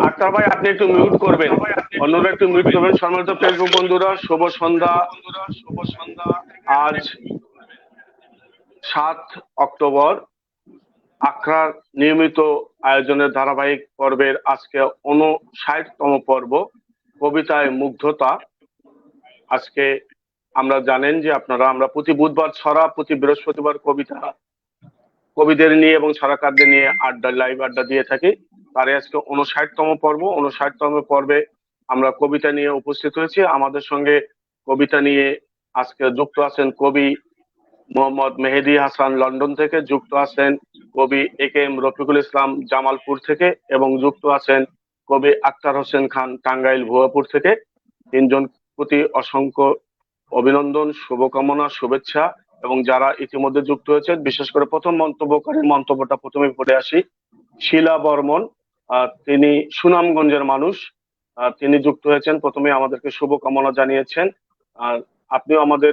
আক্তার ভাই আপনি একটু মিউট করবেন, অন্যরা একটু মিউট করবেন। সম্মানিত ফেসবুক বন্ধুরা, শুভ সন্ধ্যা। আজ 7 অক্টোবর, আখড়ার নিয়মিত আয়োজনের ধারাবাহিক পর্বের আজকে 59তম পর্ব, কবিতায় মুগ্ধতা। আজকে আমরা জানেন যে আমরা প্রতি বুধবার ছড়া, প্রতি বৃহস্পতিবার কবিতা, কবিদের নিয়ে এবং ছড়াকারদের নিয়ে লাইভ আড্ডা দিয়ে থাকি। তারই আজকে 59তম পর্ব। 59তম পর্বে আমরা কবিতা নিয়ে উপস্থিত হয়েছি। আমাদের সঙ্গে কবিতা নিয়ে আজকে যুক্ত আছেন কবি মোহাম্মদ মেহেদী হাসান লন্ডন থেকে, যুক্ত আছেন কবি এ.কে.এম. রফিকুল ইসলাম জামালপুর থেকে, এবং যুক্ত আছেন কবি আখতার হোসেন খান টাঙ্গাইল ভুয়াপুর থেকে। তিনজন প্রতি অসংখ্য অভিনন্দন, শুভকামনা, শুভেচ্ছা। এবং যারা ইতিমধ্যে যুক্ত হয়েছে, বিশেষ করে প্রথম মন্তব্যকারীর মন্তব্যটা প্রথমে পড়ে আসি। শিলা বর্মন, তিনি সুনামগঞ্জের মানুষ, তিনি যুক্ত হয়েছেন, প্রথমে আমাদেরকে শুভকামনা জানিয়েছেন। আর আপনিও আমাদের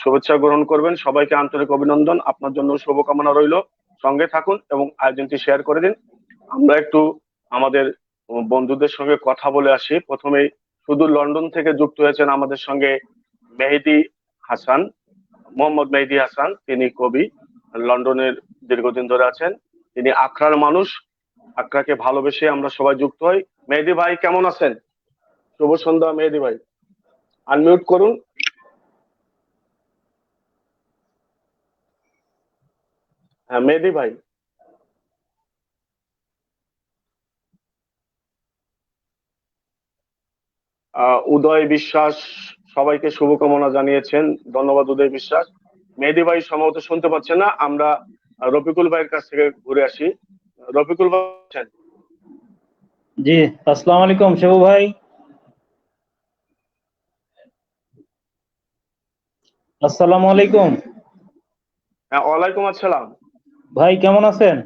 শুভেচ্ছা গ্রহণ করবেন। সবাইকে আন্তরিক অভিনন্দন, আপনার জন্য শুভকামনা রইল। সঙ্গে থাকুন এবং আয়োজনটি শেয়ার করে দিন। আমরা একটু আমাদের বন্ধুদের সঙ্গে কথা বলে আসি। প্রথমেই শুধু লন্ডন থেকে যুক্ত হয়েছেন আমাদের সঙ্গে মেহেদী হাসান, মোহাম্মদ মেহেদী হাসান। তিনি কবি, লন্ডনের দীর্ঘদিন ধরে আছেন। তিনি আখড়ার মানুষ, আখড়াকে ভালোবেসে আমরা সবাই যুক্ত হই। মেহেদী ভাই কেমন আছেন? শুভ সন্ধ্যা মেহেদী ভাই, আনমিউট করুন। হ্যাঁ মেহেদী ভাই। উদয় বিশ্বাস সবাইকে শুভকামনা জানিয়েছেন, ধন্যবাদ উদয় বিশ্বাস। মেহেদী ভাই সম্ভবত শুনতে পাচ্ছেন না, আমরা রফিকুল ভাইয়ের কাছ থেকে ঘুরে আসি। রফিকুল ভাই আছেন? জি, আসসালামু আলাইকুম শিবু ভাই। আসসালামু আলাইকুম। হ্যাঁ ওয়ালাইকুম আসসালাম। ভাই কেমন আছেন?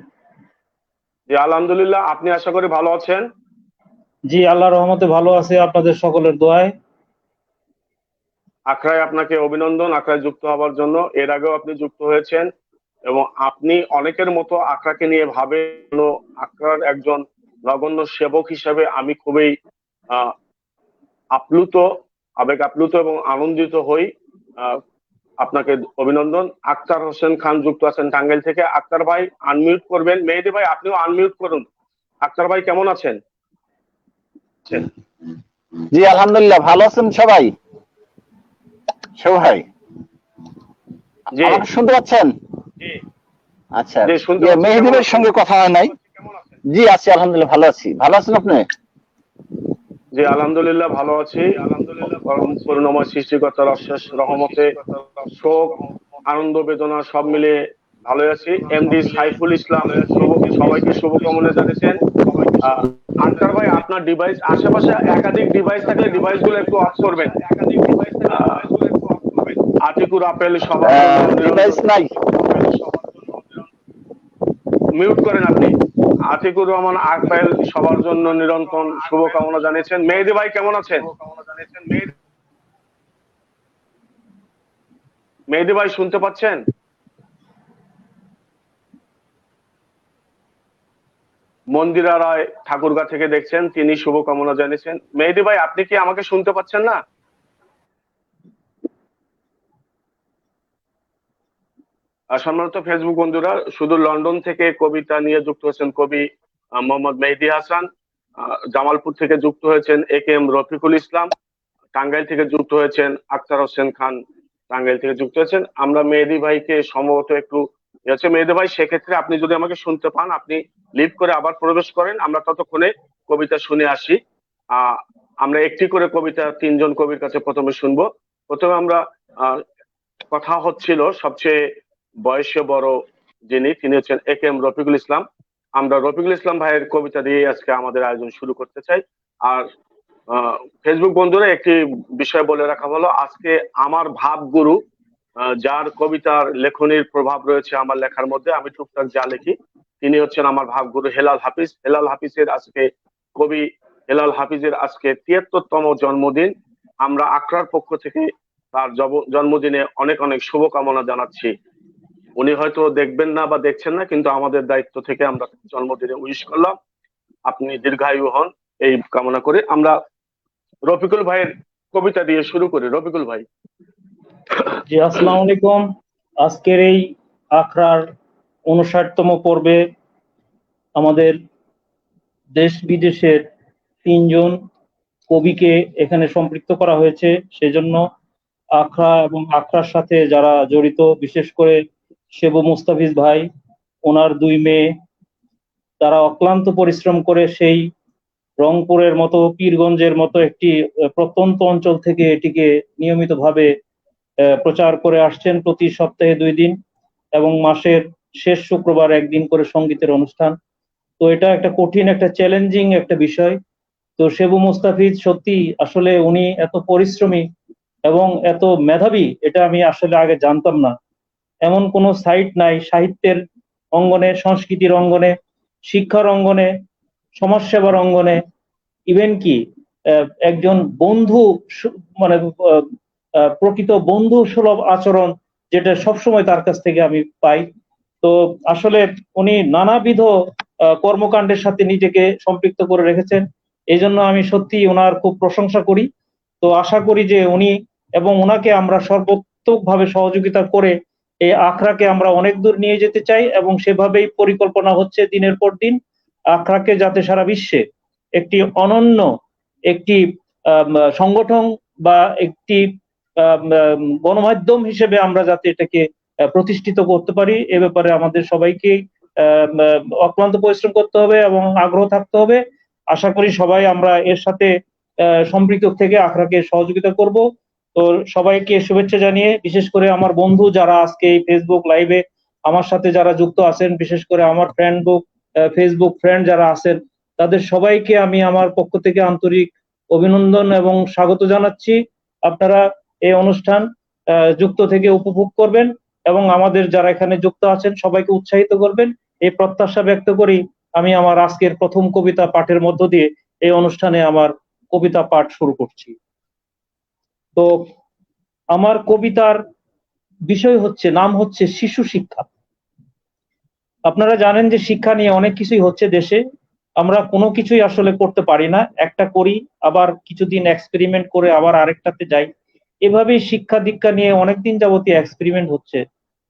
জি আলহামদুলিল্লাহ, আপনি আশা করি ভালো আছেন? জি আল্লাহর রহমতে ভালো আছি, আপনাদের সকলের দোয়ায়। আখড়ায় আপনাকে অভিনন্দন, আখড়ায় যুক্ত হওয়ার জন্য। এর আগেও আপনি যুক্ত হয়েছেন এবং আপনি অনেকের মতো আখড়াকে নিয়ে ভাবেন। আখড়ার একজন নগণ্য সেবক হিসেবে আমি খুবই আপ্লুত, আবেগ আপ্লুত এবং আনন্দিত হই। আপনাকে অভিনন্দন। আখতার হোসেন খান যুক্ত আছেন টাঙ্গাইল থেকে। আখতার ভাই আনমিউট করবেন। মেহেদী ভাই আপনিও আনমিউট করুন। আখতার ভাই কেমন আছেন? জি আলহামদুলিল্লাহ, ভালো আছেন সবাই? ভাই আমাকে শুনতে পাচ্ছেন? আচ্ছা, মেহেদী ভাইয়ের সঙ্গে কথা হয় নাই। জি আছি আলহামদুলিল্লাহ, ভালো আছি। ভালো আছেন আপনি? জি আলহামদুলিল্লাহ ভালো আছি। পরম করুণাময় সৃষ্টিকর্তার অশেষ রহমতে শোক, আনন্দ, বেদনা সব মিলে ভালো আছি। এমডি সাইফুল ইসলাম সবাইকে শুভকামনা জানিয়েছেন। আখতার ভাই আপনার ডিভাইস, আশেপাশে একাধিক ডিভাইস থাকলে ডিভাইস গুলো একটু অফ করবেন। আতিকুর আপেল সবার ডিভাইস নাই, মিউট করেন আপনি। আতিকুর রহমান আপেল সবার জন্য নিরন্তর শুভকামনা জানিয়েছেন। মেহেদী ভাই কেমন আছেন? মেহেদী ভাই শুনতে পাচ্ছেন? মন্দিরা রায় ঠাকুরগাঁ থেকে দেখছেন, তিনি শুভকামনা জানিয়েছেন। মেহেদী ভাই আপনি কি আমাকে শুনতে পাচ্ছেন না? সম্মানিত ফেসবুক বন্ধুরা, শুধু লন্ডন থেকে কবিতা নিয়ে যুক্ত হয়েছেন কবি মোহাম্মদ মেহেদী হাসান, জামালপুর থেকে যুক্ত হয়েছেন এ.কে.এম. রফিকুল ইসলাম, টাঙ্গাইল থেকে যুক্ত হয়েছেন আখতার হোসেন খান, টাঙ্গাইল থেকে যুক্ত হয়েছেন। আমরা মেহেদী ভাইকে সম্ভবত একটু মেহেদী ভাই, সেক্ষেত্রে আপনি যদি আমাকে শুনতে পান আপনি লিভ করে আবার প্রবেশ করেন, আমরা ততক্ষণে কবিতা শুনে আসি। আমরা একটি করে কবিতা তিনজন কবির কাছে প্রথমে শুনবো। প্রথমে আমরা কথা হচ্ছিল সবচেয়ে বয়সে বড় যিনি, তিনি হচ্ছেন এ.কে.এম. রফিকুল ইসলাম। আমরা রফিকুল ইসলাম ভাইয়ের কবিতা দিয়ে আজকে আমাদের আয়োজন শুরু করতে চাই। আর ফেসবুক বন্ধুরা একটি বিষয় বলে রাখা হলো, আজকে আমার ভাবগুরু, যার কবিতার লেখনির প্রভাব রয়েছে আমার লেখার মধ্যে, আমি টুকটাক যা লিখি, তিনি হচ্ছেন আমার ভাবগুরু হেলাল হাফিজ। হেলাল হাফিজের আজকে, কবি হেলাল হাফিজের আজকে ৭৩তম জন্মদিন। আমরা আকরার পক্ষ থেকে তার জন্মদিনে অনেক অনেক শুভকামনা জানাচ্ছি। উনি হয়তো দেখবেন না বা দেখছেন না, কিন্তু আমাদের দায়িত্ব থেকে আমরা জন্মদিনে উইশ করলাম। আপনি দীর্ঘায়ু হন এই কামনা করে আমরা রফিকুল ভাইয়ের কবিতা দিয়ে শুরু করি। রফিকুল ভাই। জি, আসসালামু আলাইকুম। আজকের এই আখড়ার ৫৯তম পর্বে আমাদের দেশ বিদেশের ৩ জন কবিকে এখানে সম্পৃক্ত করা হয়েছে। সেজন্য আখড়া এবং আখড়ার সাথে যারা জড়িত, বিশেষ করে শেবু মুস্তাফিজ ভাই, ওনার ২ মেয়ে, তারা অক্লান্ত পরিশ্রম করে সেই রংপুরের মতো, পীরগঞ্জের মতো একটি প্রত্যন্ত অঞ্চল থেকে এটিকে নিয়মিতভাবে প্রচার করে আসছেন প্রতি সপ্তাহে ২ দিন, এবং মাসের শেষ শুক্রবার একদিন করে সঙ্গীতের অনুষ্ঠান। তো এটা একটা কঠিন, একটা চ্যালেঞ্জিং একটা বিষয়। তো শেবু মুস্তাফিজ সত্যি, আসলে উনি এত পরিশ্রমী এবং এত মেধাবী, এটা আমি আসলে আগে জানতাম না। এমন কোনো সাইট নাই সাহিত্যের অঙ্গনে, সংস্কৃতির অঙ্গনে, শিক্ষার অঙ্গনে, সমাজসেবার অঙ্গনে, ইভেন কি একজন বন্ধু, মানে প্রকৃত বন্ধু সুলভ আচরণ, যেটা সবসময় তার কাছ থেকে আমি পাই। তো আসলে উনি নানাবিধ কর্মকাণ্ডের সাথে নিজেকে সম্পৃক্ত করে রেখেছেন। এই জন্য আমি সত্যি ওনার খুব প্রশংসা করি। তো আশা করি যে উনি এবং ওনাকে আমরা সর্বোত্তকভাবে সহযোগিতা করে এই আখড়াকে আমরা অনেক দূর নিয়ে যেতে চাই, এবং সেভাবেই পরিকল্পনা হচ্ছে দিনের পর দিন আখড়াকে যাতে সারা বিশ্বে একটি অনন্য একটি সংগঠন বা একটি গণমাধ্যম হিসেবে আমরা যাতে এটাকে প্রতিষ্ঠিত করতে পারি, এ ব্যাপারে আমাদের সবাইকে অক্লান্ত পরিশ্রম করতে হবে এবং আগ্রহ থাকতে হবে। আশা করি সবাই আমরা এর সাথে সম্পৃক্ত থেকে আখড়াকে সহযোগিতা করব। তো সবাইকে শুভেচ্ছা জানিয়ে, বিশেষ করে আমার বন্ধু যারা আজকে এই ফেসবুক লাইভে আমার সাথে যারা যুক্ত আছেন, বিশেষ করে আমার ফেসবুক ফ্রেন্ড যারা আছেন, তাদের সবাইকে আমি আমার পক্ষ থেকে আন্তরিক অভিনন্দন এবং স্বাগত জানাচ্ছি। আপনারা এই অনুষ্ঠান যুক্ত থেকে উপভোগ করবেন এবং আমাদের যারা এখানে যুক্ত আছেন সবাইকে উৎসাহিত করবেন, এই প্রত্যাশা ব্যক্ত করি আমি আমার আজকের প্রথম কবিতা পাঠের মধ্য দিয়ে এই অনুষ্ঠানে আমার কবিতা পাঠ শুরু করছি। তো আমার কবিতার বিষয় হচ্ছে, নাম হচ্ছে শিশু শিক্ষা। আপনারা জানেন যে শিক্ষা নিয়ে অনেক কিছুই হচ্ছে দেশে। আমরা কোনো কিছুই আসলে করতে পারি না, একটা করি, আবার কিছুদিন এক্সপেরিমেন্ট করে আবার আরেকটাতে যাই। এভাবেই শিক্ষা দীক্ষা নিয়ে অনেকদিন যাবতীয় এক্সপেরিমেন্ট হচ্ছে।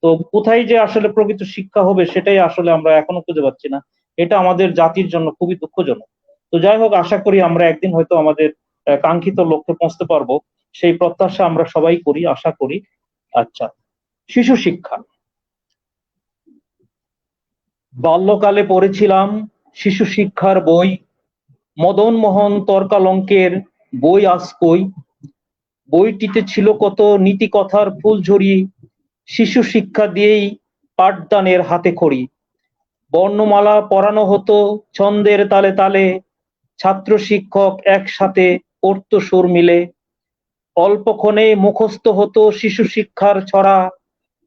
তো কোথায় যে আসলে প্রকৃত শিক্ষা হবে সেটাই আসলে আমরা এখনো খুঁজে পাচ্ছি না। এটা আমাদের জাতির জন্য খুবই দুঃখজনক। তো যাই হোক, আশা করি আমরা একদিন হয়তো আমাদের কাঙ্ক্ষিত লক্ষ্যে পৌঁছতে পারবো, সেই প্রত্যাশা আমরা সবাই করি, আশা করি। আচ্ছা, শিশু শিক্ষা। বাল্যকালে পড়েছিলাম শিশু শিক্ষার বই, মদন মোহন তর্কালঙ্কের বই আজ কই। বইটিতে ছিল কত নীতি কথার ফুলঝুরি, শিশু শিক্ষা দিয়েই পাঠদানের হাতে খড়ি। বর্ণমালা পড়ানো হতো ছন্দের তালে তালে, ছাত্র শিক্ষক একসাথে পড়তো সুর মিলে। অল্পক্ষণে মুখস্থ হতো শিশু শিক্ষার ছড়া,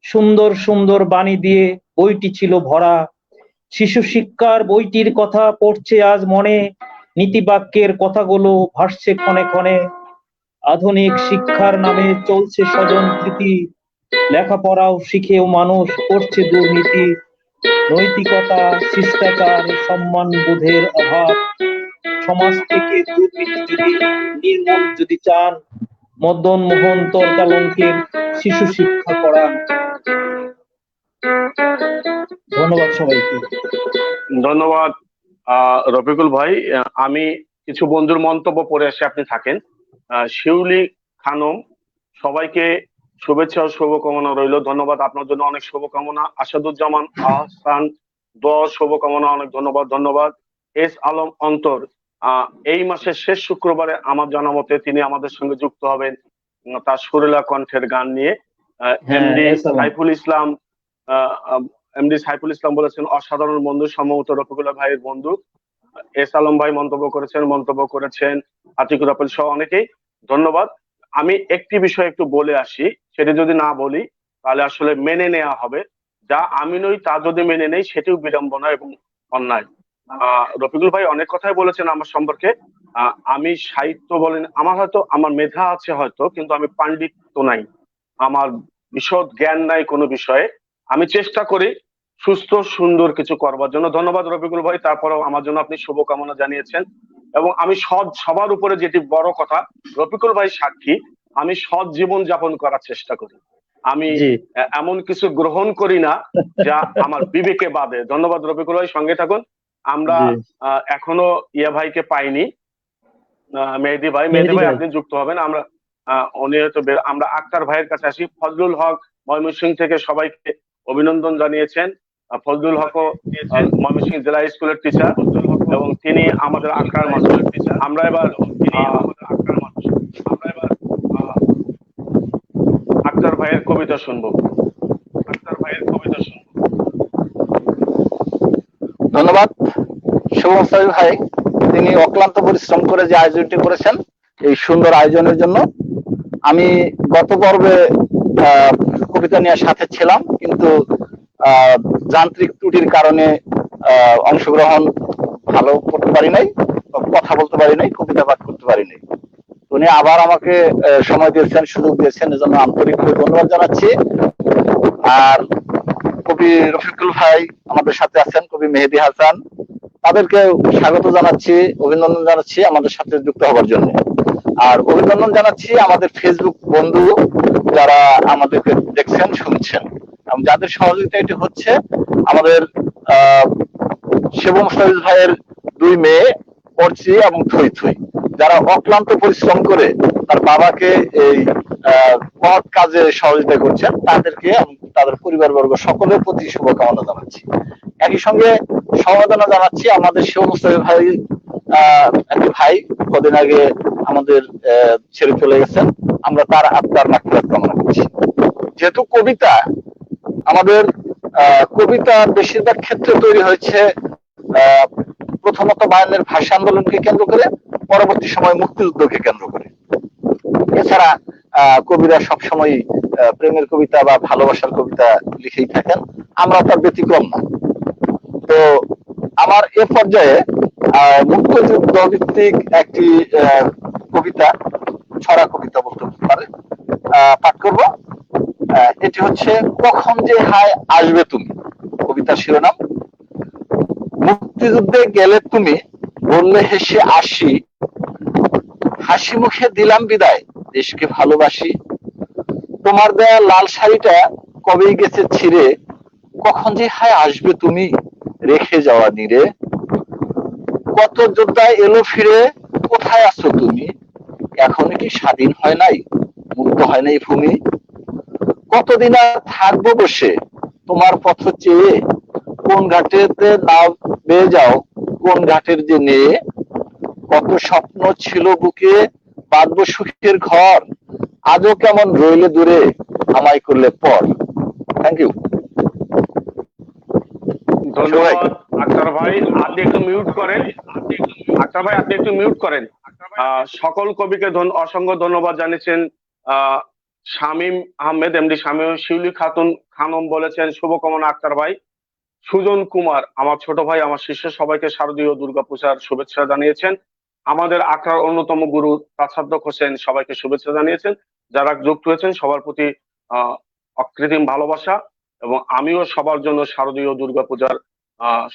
সুন্দর সুন্দর বাণী দিয়ে বইটি ছিল ভরা। শিশু শিক্ষার বইটির কথা পড়ছে আজ মনে, নীতিবাক্যের কথাগুলো ভাসছে ক্ষণে ক্ষণে। আধুনিক শিক্ষার নামে চলছে স্বজন প্রীতি, লেখাপড়াও শিখেও মানুষ করছে দুর্নীতি। নৈতিকতা, শিষ্টাচার, সম্মান বোধের অভাব, সমাজ থেকে দুর্নীতি যদি নির্মূল যদি চান, মদন মোহন তর্কালঙ্কের শিশু শিক্ষা করান। ধন্যবাদ সবাইকে। ধন্যবাদ রফিকুল ভাই। আমি কিছু বন্ধুর মন্তব্য পড়ে আসে, আপনি থাকেন। শিউলি খানম, সবাইকে শুভেচ্ছা ও শুভকামনা রইল। ধন্যবাদ, আপনার জন্য অনেক শুভকামনা। আসাদুজ্জামান আহসান, শুভকামনা, অনেক ধন্যবাদ। ধন্যবাদ। এস আলম অন্তর, এই মাসের শেষ শুক্রবারে আমার জানা মতে তিনি আমাদের সঙ্গে যুক্ত হবেন তার সুরেলা কণ্ঠের গান নিয়ে। এমডি এসালাম। সাইফুল ইসলাম, এমডি সাইফুল ইসলাম বলেছেন অসাধারণ বন্ধু, সম্ভবত রফিকুল্লাহ ভাইয়ের বন্ধু। এস আলম ভাই মন্তব্য করেছেন আতিকুর আপেল সহ অনেকেই, ধন্যবাদ। আমি একটি বিষয় একটু বলে আসি, সেটা যদি না বলি তাহলে আসলে মেনে নেওয়া হবে, যা আমি নই তা যদি মেনে নেই সেটিও বিড়ম্বনা এবং অন্যায়। রফিকুল ভাই অনেক কথাই বলেছেন আমার সম্পর্কে। আমি সাহিত্য বলেন, আমার হয়তো আমার মেধা আছে হয়তো, কিন্তু আমি পাণ্ডিত্য নাই, আমার বিশদ জ্ঞান নাই কোনো বিষয়ে। আমি চেষ্টা করি সুস্থ সুন্দর কিছু করবার জন্য। ধন্যবাদ রফিকুল ভাই, তারপরেও আমার জন্য আপনি শুভকামনা জানিয়েছেন। এবং আমি সবার উপরে যেটি বড় কথা, রফিকুল ভাই সাক্ষী, আমি সৎ জীবন যাপন করার চেষ্টা করি। আমি এমন কিছু গ্রহণ করি না যা আমার বিবেকে বাধে। ধন্যবাদ রফিকুল ভাই, সঙ্গে থাকুন। আমরা এখনো ইয়া ভাইকে পাইনি, মেহেদী ভাই আপনি যুক্ত হবেন। আমরা উনি হয়তো আমরা আক্তার ভাইয়ের কাছে আসি। ফজলুল হক ময়মনসিংহ থেকে সবাইকে অভিনন্দন জানিয়েছেন। ফজলুল হকও ময়মনসিংহ জেলা স্কুলের টিচার এবং তিনি আমাদের আক্রার মানুষ। আমরা এবার আক্তার ভাইয়ের কবিতা শুনবো। ধন্যবাদ শুভম ভাই, তিনি অক্লান্ত পরিশ্রম করে যে আয়োজনটি করেছেন এই সুন্দর আয়োজনের জন্য। আমি গত পর্বে কবিতা নিয়ে সাথে ছিলাম, কিন্তু যান্ত্রিক ত্রুটির কারণে অংশগ্রহণ ভালো করতে পারি নাই, কথা বলতে পারি নাই, কবিতা পাঠ করতে পারি নাই। উনি আবার আমাকে সময় দিয়েছেন, সুযোগ দিয়েছেন, এজন্য আন্তরিকভাবে ধন্যবাদ জানাচ্ছি। আর কবি রফিকুল ভাই আমাদের সাথে আছেন, কবি মেহেদী হাসান, তাদেরকে স্বাগত জানাচ্ছি, অভিনন্দন জানাচ্ছি আমাদের সাথে যুক্ত হবার জন্য। আর অভিনন্দন জানাচ্ছি আমাদের ফেসবুক বন্ধু যারা আমাদেরকে দেখছেন, শুনছেন, এবং যাদের সহযোগিতা এটি হচ্ছে আমাদের শিবম মুস্তাফিজ ভাইয়ের দুই মেয়ে অর্চি এবং থই থই, যারা অক্লান্ত পরিশ্রম করে তার বাবাকে এই মহৎ কাজে সহযোগিতা করছেন, তাদেরকে এবং তাদের পরিবারবর্গ সকলের প্রতি শুভকামনা জানাচ্ছি। একই সঙ্গে সমবেদনা জানাচ্ছি আমাদের শিবম মুস্তাফিজ ভাই, একটি ভাই কদিন আগে আমাদের ছেড়ে চলে গেছেন, আমরা তার আত্মার মাগফিরাত কামনা করছি। যেহেতু কবিতা আমাদের কবিতা বেশিরভাগ ক্ষেত্রে তৈরি হয়েছে প্রথমত বায়ান্নের ভাষা আন্দোলনকে কেন্দ্র করে, পরবর্তী সময় মুক্তিযুদ্ধকে কেন্দ্র করে। এছাড়া কবিরা সবসময় প্রেমের কবিতা বা ভালোবাসার কবিতা লিখেই থাকেন, আমরা তার ব্যতিক্রম না। তো আমার এ পর্যায়ে মুক্তিযুদ্ধ ভিত্তিক একটি কবিতা, ছড়া কবিতা বলতে পারে, পাঠ করব। এটি হচ্ছে কখন যে হায় আসবে তুমি, কবিতার শিরোনাম। মুক্তিযুদ্ধে গেলে তুমি, বললে হেসে আসি, হাসি মুখে দিলাম বিদায়, দেশকে ভালোবাসি। তোমার দেয়া লাল শাড়িটা কবেই গেছে ছিঁড়ে, কখন যে হায় আসবে তুমি, রেখে যাওয়া নীরে। কত যোদ্ধা এলো ফিরে, কোথায় আছো তুমি, এখনো কি স্বাধীন হয় নাই, মুক্ত হয় নাই ভূমি। কতদিন আর থাকবো বসে তোমার পথ চেয়ে, কোন ঘাটেতে নাও বেয়ে যাও, কোন ঘাটের যে নেয়ে। কত স্বপ্ন ছিল বুকে, বাঁধবো সুখের ঘর, আজও কেমন রইলে দূরে, আমায় করলে পর। Thank you. ধন্যবাদ আক্তার ভাই, আপনি একটু মিউট করেন। আক্তার ভাই আপনি একটু মিউট করেন। সকল কবিকে অসংখ্য ধন্যবাদ জানিয়েছেন। শামীম আহমেদ, এমডি শামীম, শিউলি খাতুন খানম বলেছেন শুভকামনা আক্তার ভাই। সুজন কুমার আমার ছোট ভাই, আমার শিষ্য, সবাইকে শারদীয় দুর্গাপূজার শুভেচ্ছা জানিয়েছেন। আমাদের আখড়ার অন্যতম গুরু তাসাদ্দুক হোসেন সবাইকে শুভেচ্ছা জানিয়েছেন। যারা যুক্ত হয়েছেন সবার প্রতি অকৃত্রিম ভালোবাসা, এবং আমিও সবার জন্য শারদীয় দুর্গাপূজার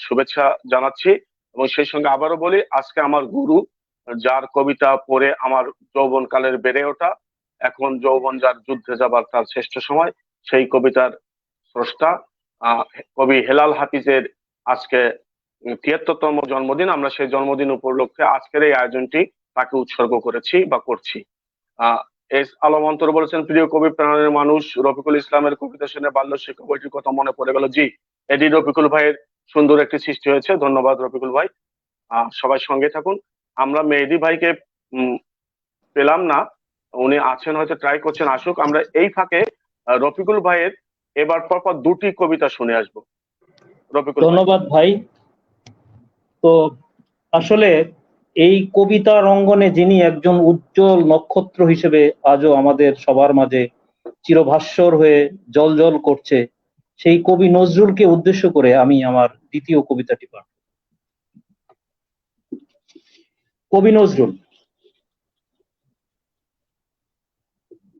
শুভেচ্ছা জানাচ্ছি। এবং সেই সঙ্গে আবারও বলি, আজকে আমার গুরু, যার কবিতা পড়ে আমার যৌবনকালের বেড়ে ওঠা, এখন যৌবন যার যুদ্ধে যাবার তার শ্রেষ্ঠ সময়, সেই কবিতার স্রষ্টা কবি হেলাল হাফিজের আজকে ৭৩তম জন্মদিন। আমরা সেই জন্মদিন উপলক্ষে আজকের এই আয়োজনটি তাকে উৎসর্গ করেছি বা করছি। এস আলম অন্তর বলেছেন প্রিয় কবি প্রাণের মানুষ রফিকুল ইসলামের কবিতা শুনে বাল্য শিক্ষা বইটির কথা মনে পড়ে গেল। জি, এডি রফিকুল ভাইয়ের সুন্দর একটি সৃষ্টি হয়েছে, ধন্যবাদ রফিকুল ভাই। সবাই সঙ্গে থাকুন। আমরা মেহেদী ভাইকে পেলাম না, উনি আছেন হয়তো, ট্রাই করছেন, আসুক। আমরা এই ফাঁকে রফিকুল ভাইয়ের এবার পরপর দুটি কবিতা শুনে আসবো। রফিকুল ভাই। ধন্যবাদ ভাই। তো আসলে এই কবিতার অঙ্গনে যিনি একজন উজ্জ্বল নক্ষত্র হিসেবে আজও আমাদের সবার মাঝে চিরভাস্বর হয়ে জ্বলজ্বল করছে, সেই কবি নজরুলকে উদ্দেশ্য করে আমি আমার দ্বিতীয় কবিতাটি পাঠ। কবি নজরুল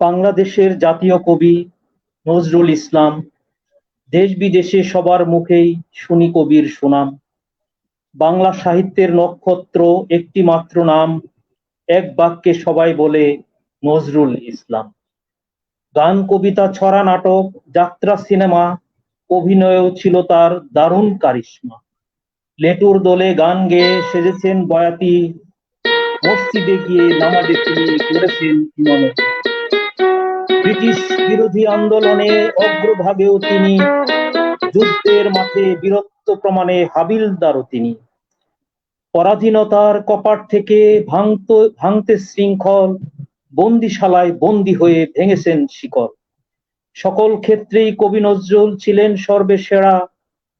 বাংলাদেশের জাতীয় কবি নজরুল ইসলাম, দেশ বিদেশে সবার মুখেই শুনি কবির সুনাম। বাংলা সাহিত্যের নক্ষত্র একটি মাত্র নাম, এক বাক্যে সবাই বলে নজরুল ইসলাম। গান, কবিতা, ছড়া, নাটক, যাত্রা, সিনেমা, অভিনয়েও ছিল তার দারুণ কারিশমা। লেটুর দলে গান গেয়ে সেজেছেন বয়াতি, মসজিদে গিয়ে নামাজে তিনি করেছেন ইমামতি। ব্রিটিশ বিরোধী আন্দোলনে অগ্রভাগেও তিনি, যুদ্ধের মাঠে বীরত্ব প্রমাণে হাবিলদারও তিনি। পরাধীনতার কপাট থেকে ভাঙতে শৃঙ্খল, বন্দিশালায় বন্দী হয়ে ভেঙেছেন শিকল। সকল ক্ষেত্রেই কবি নজরুল ছিলেন সর্বেসেরা,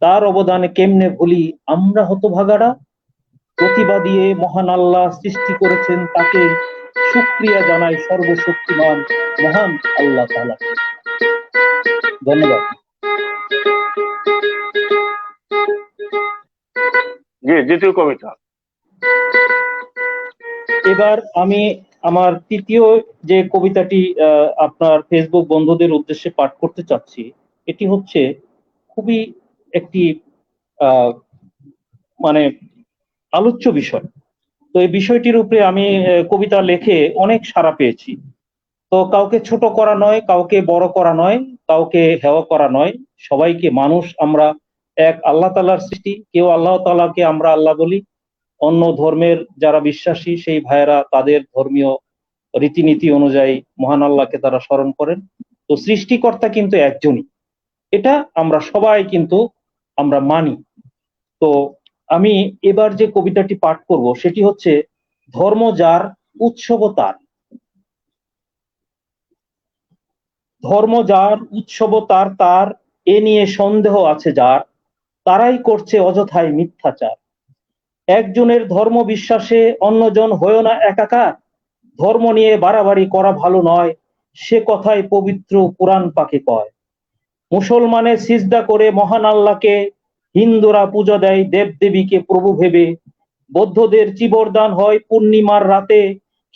তার অবদানে কেমনে ভুলি আমরা হতভাগারা। প্রতিভা দিয়ে মহান আল্লাহ সৃষ্টি করেছেন তাকে, শুকরিয়া জানাই সর্বশক্তিমান মহান আল্লাহ তাআলাকে। ধন্যবাদ। জি, দ্বিতীয় কবিতা। এবার আমি আমার তৃতীয় যে কবিতাটি আপনার ফেসবুক বন্ধুদের উদ্দেশ্যে পাঠ করতে চাচ্ছি, এটি হচ্ছে খুবই একটি আহ, মানে আলোচ্য বিষয়। তো এই বিষয়টির উপরে আমি কবিতা লিখে অনেক সাড়া পেয়েছি। তো কাউকে ছোট করা নয়, কাউকে বড় করা নয়, কাউকে হেয় করা নয়, সবাইকে মানুষ আমরা, এক আল্লাহ তাআলার সৃষ্টি। কেউ আল্লাহ তাআলাকে আমরা আল্লাহ বলি, অন্য ধর্মের যারা বিশ্বাসী সেই ভাইয়েরা তাদের ধর্মীয় রীতিনীতি অনুযায়ী মহান আল্লাহকে তারা স্মরণ করেন। তো সৃষ্টিকর্তা কিন্তু একজনই, এটা আমরা সবাই কিন্তু আমরা মানি। তো আমি এবার যে কবিতাটি পাঠ করব সেটি হচ্ছে ধর্ম যার, উৎসব তার। ধর্ম যার, উৎসব তার, তার এ নিয়ে সন্দেহ আছে যার, তারাই করছে অযথায় মিথ্যাচার। একজনের ধর্ম বিশ্বাসে অন্যজন হয়েও না একাকার, ধর্ম নিয়ে বাড়াবাড়ি করা ভালো নয়, সে কথাই পবিত্র কুরআন পাকে কয়। মুসলমানে সিজদা করে মহান আল্লাহকে, হিন্দুরা পূজা দেয় দেবদেবীকে প্রভু ভেবে। বৌদ্ধদের চিবরদান হয় পূর্ণিমার রাতে,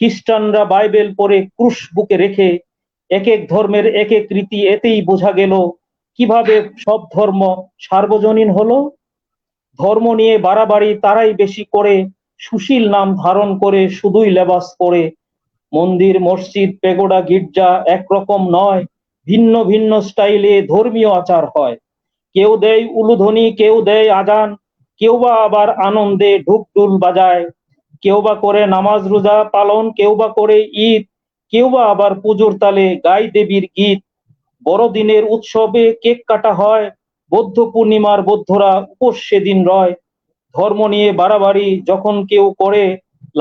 খ্রিস্টানরা বাইবেল পড়ে ক্রুশ বুকে রেখে। এক এক ধর্মের এক এক রীতি, এতেই বোঝা গেল কিভাবে সব ধর্ম সার্বজনীন হলো। ধর্ম নিয়ে বাড়াবাড়ি তারাই বেশি করে, সুশীল নাম ধারণ করে শুধুই লেবাস পরে। মন্দির, মসজিদ, পেগোডা, গির্জা একরকম নয়, ভিন্ন ভিন্ন স্টাইলে ধর্মীয় আচার হয়। কেউ দেয় উলুধ্বনি, কেউ দেয় আজান, কেউ বা আবার আনন্দে ঢুকঢুল বাজায়। কেউ বা করে নামাজ রোজা পালন, কেউ বা করে ঈদ, কেউ বা আবার পুজোর তালে গায় দেবীর গীত। বড়দিনের উৎসবে কেক কাটা হয়, বৌদ্ধ পূর্ণিমার বৌদ্ধরা উপোস সেদিন রয়। ধর্ম নিয়ে বাড়াবাড়ি যখন কেউ করে,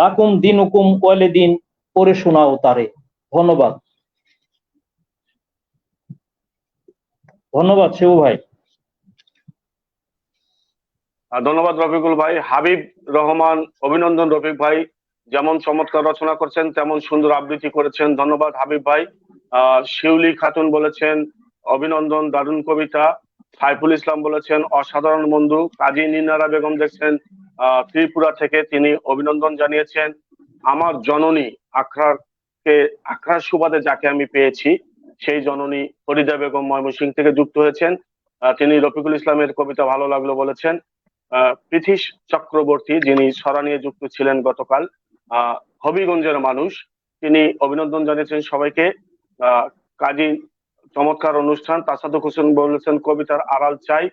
লাকুম দিনুকুম ওয়ালে দিন পড়ে শোনাও তারে। ধন্যবাদ। ধন্যবাদ শিবু ভাই। ধন্যবাদ রফিকুল ভাই। হাবিব রহমান, অভিনন্দন রফিক ভাই, যেমন চমৎকার রচনা করছেন তেমন সুন্দর আবৃত্তি করেছেন। ধন্যবাদ হাবিব ভাই। শিউলি খাতুন বলেছেন অভিনন্দন, দারুণ কবিতা। সাইফুল ইসলাম বলেছেন অসাধারণ বন্ধু। কাজী নিনারা বেগম দেখছেন ত্রিপুরা থেকে, তিনি অভিনন্দন জানিয়েছেন। আমার জননী আখড়ার সুবাদে যাকে আমি পেয়েছি, সেই জননী ফরিদা বেগম ময়মনসিংহ থেকে যুক্ত হয়েছেন। তিনি রফিকুল ইসলামের কবিতা ভালো লাগলো বলেছেন। পৃথিশ চক্রবর্তী, যিনি সরা নিয়ে যুক্ত ছিলেন গতকাল, হবিগঞ্জের মানুষ, তিনি অভিনন্দন জানিয়েছেন সবাইকে। কাজী চমৎকার অনুষ্ঠান। তাসাদুক হোসেন বলেছেন কবিতার আড়াল চাই।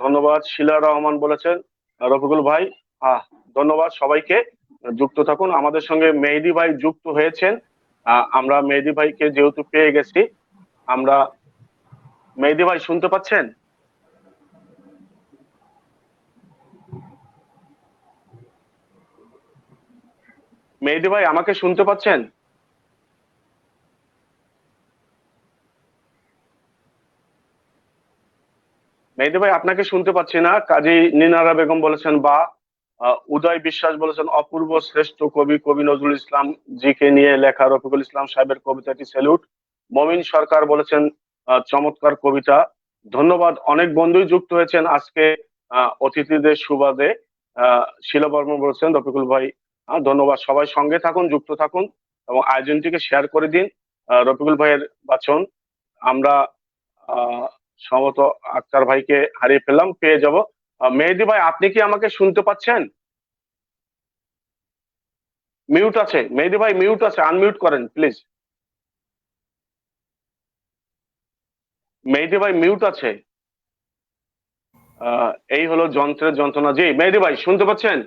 ধন্যবাদ। শিলা রহমান বলেছেন রফিকুল ভাই, ধন্যবাদ সবাইকে। যুক্ত থাকুন। আমাদের সঙ্গে মেহেদি ভাই যুক্ত হয়েছেন। আমরা মেহেদি ভাইকে যেহেতু পেয়ে গেছি, আমরা, মেহেদি ভাই শুনতে পাচ্ছেন? মেহেদি ভাই আমাকে শুনতে পাচ্ছেন? মেহেদী ভাই আপনাকে শুনতে পাচ্ছি না, কাজী নিনারা বেগম বলেছেন বা উদয় বিশ্বাস বলেছেন অপূর্ব শ্রেষ্ঠ কবি কবি নজরুল ইসলাম জিকে নিয়ে লেখা রফিকুল ইসলাম সাহেবের কবিতাটি স্যালুট। মমিন সরকার বলেছেন চমৎকার কবিতা। ধন্যবাদ, অনেক বন্ধুই যুক্ত হয়েছেন আজকে অতিথিদের সুবাদে। শিলবর্মা বলেছেন রফিকুল ভাই ধন্যবাদ, সবাই সঙ্গে থাকুন, যুক্ত থাকুন এবং আয়োজনটিকে শেয়ার করে দিন। রফিকুল ভাইয়ের বাচন আমরা আহ সম্ভবত আক্তার ভাইকে হারিয়ে ফেললাম, পেয়ে যাব। মেহেদী ভাই আপনি কি আমাকে শুনতে পাচ্ছেন? মিউট আছে মেহেদী ভাই, মিউট আছে, আনমিউট করেন প্লিজ। মেহেদী ভাই মিউট আছে। এই হলো যন্ত্রের যন্ত্রণা। জি মেহেদী ভাই শুনতে পাচ্ছেন?